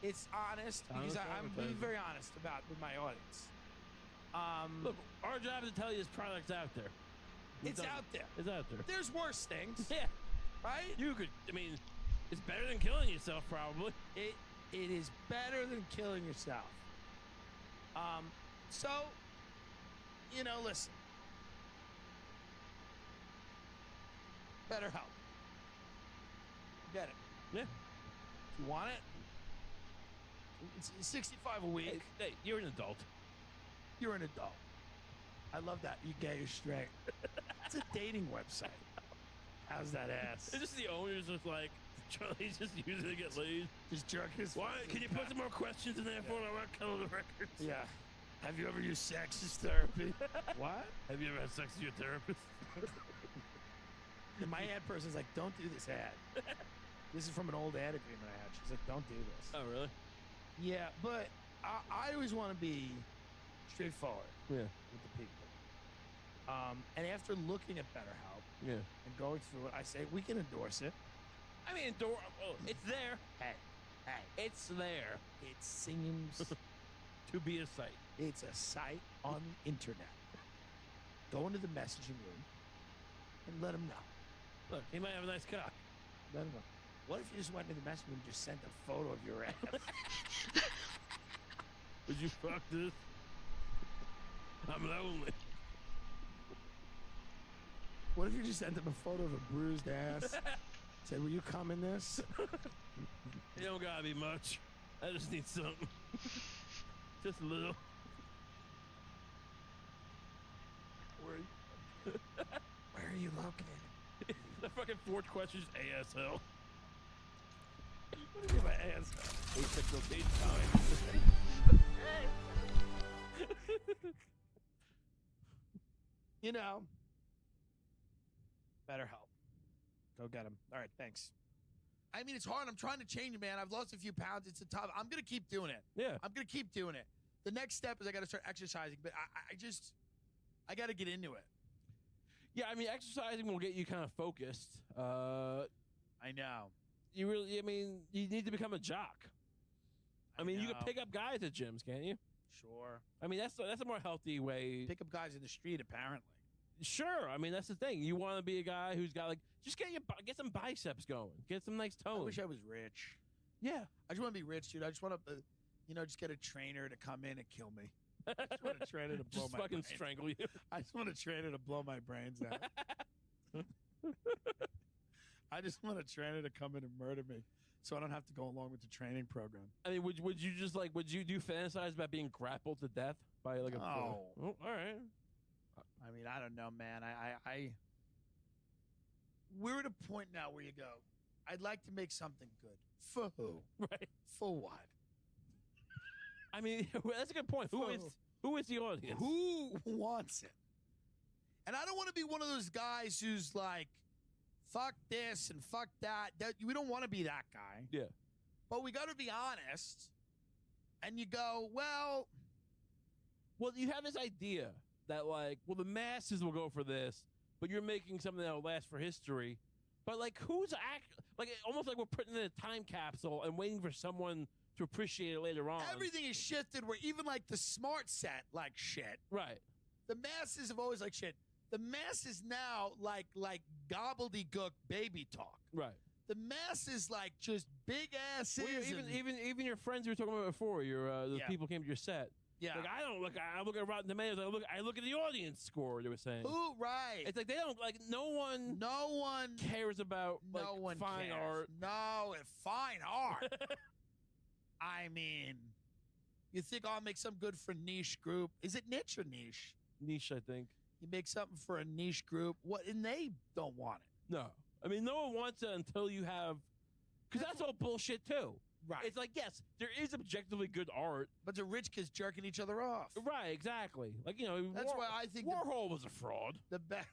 it's honest because I'm being very honest with my audience. Look, our job is to tell you this product's out there. It's out there. It's out there. There's worse things. Yeah. Right? You could. I mean, it's better than killing yourself, probably. It is better than killing yourself. So, listen. BetterHelp. Get it. Yeah. If you want it, it's $65 a week. Hey, you're an adult. You're an adult. I love that. You gay or straight. It's a dating website. How's that ass? It's just the owners just like, Charlie's just using it to get laid. Just jerk his. Why? Can you put some more questions in there for I want to color the records? Yeah. Have you ever used sex as therapy? What? Have you ever had sex with your therapist? And my ad person's like, don't do this ad. This is from an old ad agreement I had. She's like, don't do this. Oh, really? Yeah, but I always want to be straightforward Yeah. with the people. And after looking at BetterHelp Yeah. and going through it, I say, we can endorse it. I mean, it's there. Hey, It's there. it seems To be a site. it's a site on the internet. Go into the messaging room and let them know. Look, he might have a nice cock. Let them know. What if you just went into the messaging room and just sent a photo of your ass? Would you fuck this? I'm lonely. What if you just sent them a photo of a bruised ass? Said, will you come in this? It don't gotta be much. I just need something. Just a little. Where are you located? The fucking fourth question is ASL. What do you mean by ass? Asexual date time. BetterHelp. Go get him. All right, thanks. I mean, it's hard. I'm trying to change it, man. I've lost a few pounds. It's a tough. I'm going to keep doing it. Yeah. I'm going to keep doing it. The next step is I got to start exercising, but I got to get into it. Yeah, I mean, exercising will get you kind of focused. I know. You need to become a jock. I mean, you can pick up guys at gyms, can't you? Sure. I mean, that's a more healthy way. Pick up guys in the street, apparently. Sure. I mean, that's the thing. You want to be a guy who's got just get some biceps going, get some nice tone. I wish I was rich. Yeah. I just want to be rich, dude. I just want to, just get a trainer to come in and kill me. I just want a trainer to blow just my fucking brains. strangle you. I just want a trainer to blow my brains out. I just want a trainer to come in and murder me, so I don't have to go along with the training program. I mean, would you just would you do fantasize about being grappled to death by a? No. Oh, all right. I mean, I don't know, man. We're at a point now where you go, I'd like to make something good. For who? Right. For what? I mean, that's a good point. Who is the audience? Who wants it? And I don't want to be one of those guys who's like, fuck this and fuck that. We don't want to be that guy. Yeah. But we got to be honest. And you go, well, you have this idea that the masses will go for this, but you're making something that'll last for history. But who's almost like we're putting in a time capsule and waiting for someone to appreciate it later on. Everything is shifted where even the smart set shit. Right. The masses have always shit. The masses now like gobbledygook baby talk. Right. The masses just big asses. Well, even your friends you were talking about before, the people came to your set. Yeah. I look at Rotten Tomatoes. I look at the audience score. They were saying. Ooh, right. It's they don't no one cares about fine art. No, fine art. I mean, you think I'll make some good for niche group? Is it niche or niche? Niche, I think. You make something for a niche group, and they don't want it. No, I mean no one wants it until you have Because that's all bullshit too. Right. It's like, yes, there is objectively good art. But the rich kids jerking each other off. Right, exactly. Like, That's why I think Warhol was a fraud. The best.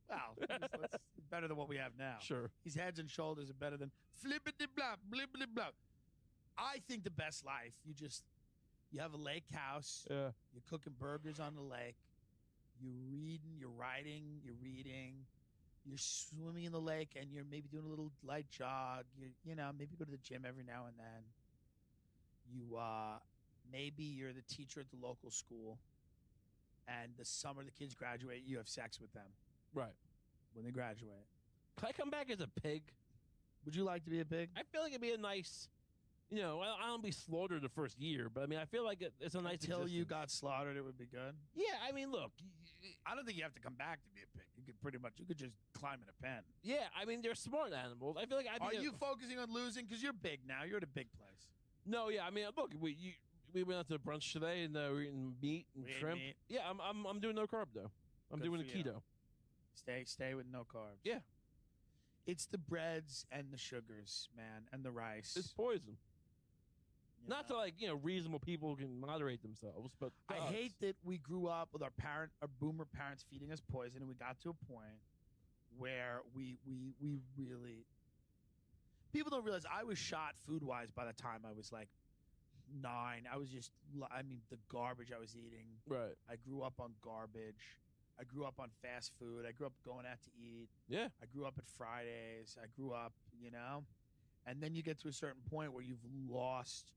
Well, it's better than what we have now. Sure. His heads and shoulders are better than flippity blah, blippity blah. I think the best life, you have a lake house. Yeah. You're cooking burgers on the lake. You're reading, you're writing, you're reading. You're swimming in the lake, and you're maybe doing a little light jog. Maybe go to the gym every now and then. Maybe you're the teacher at the local school, and the summer the kids graduate, you have sex with them. Right. When they graduate. Can I come back as a pig? Would you like to be a pig? I feel like it'd be a nice, I don't be slaughtered the first year, but I mean, I feel like it's a nice Until you existence. got slaughtered, it would be good. Yeah, I mean, look. I don't think you have to come back to be a pig. You could just climb in a pen. Yeah, I mean, they're smart animals. I feel like Are you focusing on losing? Because you're big now. You're at a big place. No, yeah, I mean, look, we went out to brunch today, and we're eating meat and shrimp. Meat. Yeah, I'm doing no carb though. I'm Good doing a for you. keto. Stay with no carbs. Yeah. It's the breads and the sugars, man, and the rice. It's poison. You Not know? to reasonable people can moderate themselves, but I hate that we grew up with our boomer parents feeding us poison, and we got to a point where we really, people don't realize I was shot food wise by the time I was like 9. I was the garbage I was eating. Right. I grew up on garbage. I grew up on fast food. I grew up going out to eat. Yeah. I grew up at Fridays. I grew up, and then you get to a certain point where you've lost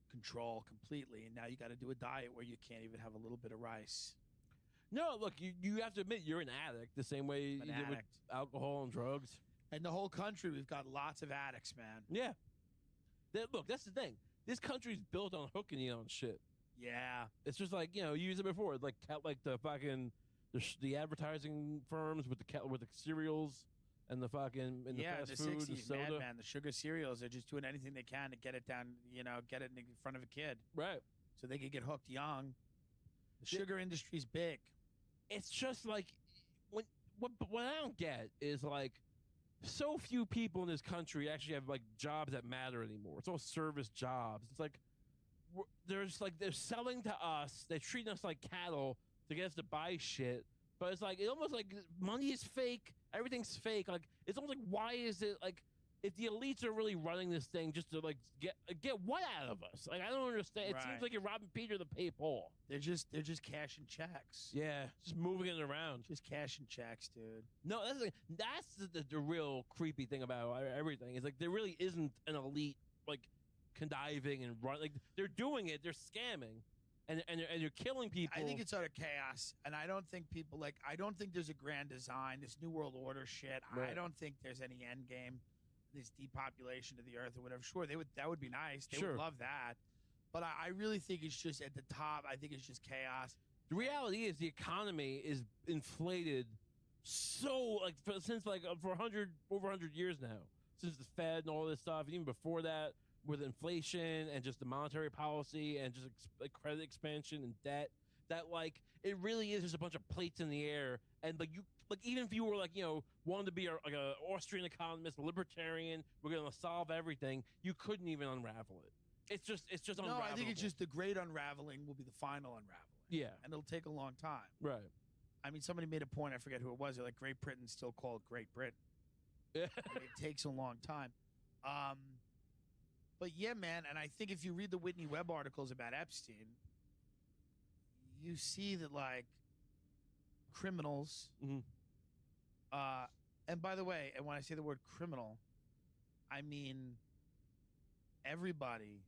control completely, and now you got to do a diet where you can't even have a little bit of rice. No, look, you have to admit you're an addict the same way An you did with addict. alcohol and drugs. And the whole country, we've got lots of addicts, man. Yeah. Look, that's the thing. This country's built on hooking you on shit. Yeah. It's just like, you used it before, like the fucking the advertising firms with the cereals and the fucking and the fast the food, 60s, the soda. man. The sugar cereals, they're just doing anything they can to get it down, get it in front of a kid. Right. So they could get hooked young. The sugar industry's big. It's just like what I don't get is like so few people in this country actually have like jobs that matter anymore. It's all service jobs. It's like they're selling to us. They're treating us like cattle to get us to buy shit. But it's like, it almost like money is fake. Everything's fake. Like, it's almost like, why is it like, if the elites are really running this thing just to like get what out of us? Like, I don't understand. It seems like you're robbing Peter to pay Paul. They're just cashing checks. Yeah, just moving it around. Just cashing checks, dude. No, that's the real creepy thing about everything. Is like there really isn't an elite like conniving and run. Like they're doing it. They're scamming. And you're killing people. I think it's utter chaos, and I don't think I don't think there's a grand design. This New World Order shit. Right. I don't think there's any end game. This depopulation of the earth or whatever. Sure, that would be nice. They would love that. But I really think it's just at the top. I think it's just chaos. The reality is the economy is inflated so for over 100 years now, since the Fed and all this stuff. Even before that, with inflation and just the monetary policy and just like credit expansion and debt, that like it really is just a bunch of plates in the air. And like even if you were wanted to be like a Austrian economist, a libertarian, we're gonna solve everything, you couldn't even unravel it. It's just No, I think it's just the great unraveling will be the final unraveling. Yeah, and it'll take a long time. Right. I mean, somebody made a point. I forget who it was. They're like, Great Britain's still called Great Britain. Yeah. It takes a long time. But yeah, man, and I think if you read the Whitney Webb articles about Epstein, you see that like criminals. Mm-hmm. And by the way, and when I say the word criminal, I mean everybody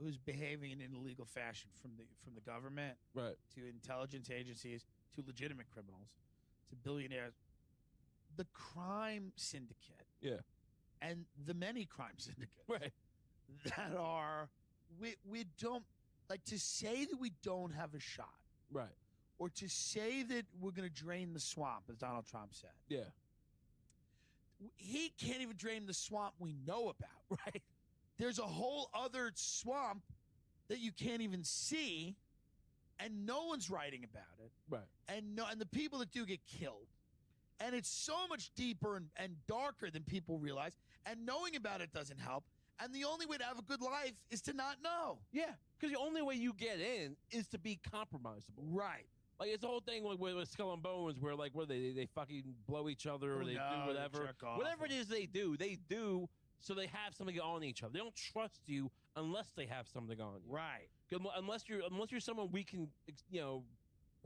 who's behaving in an illegal fashion, from the government, right, to intelligence agencies, to legitimate criminals, to billionaires, the crime syndicate, yeah, and the many crime syndicates, right, that are we don't like to say that we don't have a shot, right, or to say that we're going to drain the swamp, as Donald Trump said. Yeah, he can't even drain the swamp we know about, right? There's a whole other swamp that you can't even see, and no one's writing about it. Right. And the people that do get killed. And it's so much deeper and darker than people realize. and knowing about it doesn't help. And the only way to have a good life is to not know. Yeah, because the only way you get in is to be compromisable. Right. Like, it's the whole thing with Skull and Bones where, like, what they fucking blow each other or they do whatever. Whatever it is they do so they have something on each other. They don't trust you unless they have something on you. Right. Unless you're someone we can,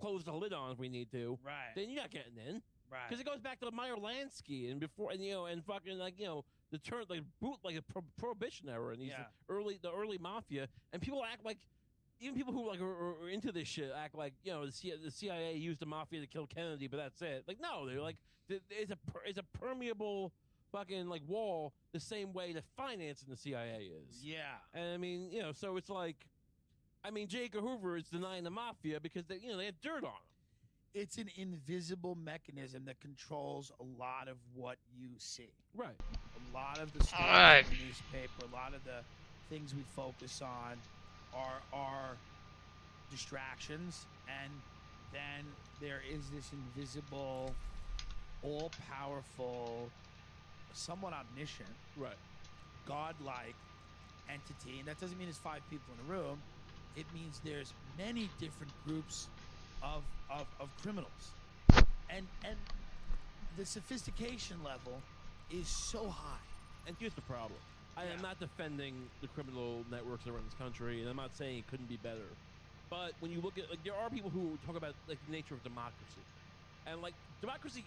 close the lid on if we need to. Right. Then you're not getting in. Right. Because it goes back to Meyer Lansky and before, and fucking the turn prohibition era and the early mafia, and people act like, even people who are into this shit act like the CIA used the mafia to kill Kennedy, but that's it. Like, no, they're like it's a permeable fucking wall the same way that finance in the CIA is. Yeah. And I mean, so it's like, I mean, J. Edgar Hoover is denying the mafia because they have dirt on them. It's an invisible mechanism that controls a lot of what you see. Right. A lot of the stories in the newspaper, a lot of the things we focus on are distractions, and then there is this invisible, all-powerful, somewhat omniscient, right, godlike entity, and that doesn't mean there's 5 people in a room. It means there's many different groups of criminals, and the sophistication level is so high. And here's the problem. I am not defending the criminal networks that run this country, and I'm not saying it couldn't be better. But when you look at, there are people who talk about the nature of democracy, and democracy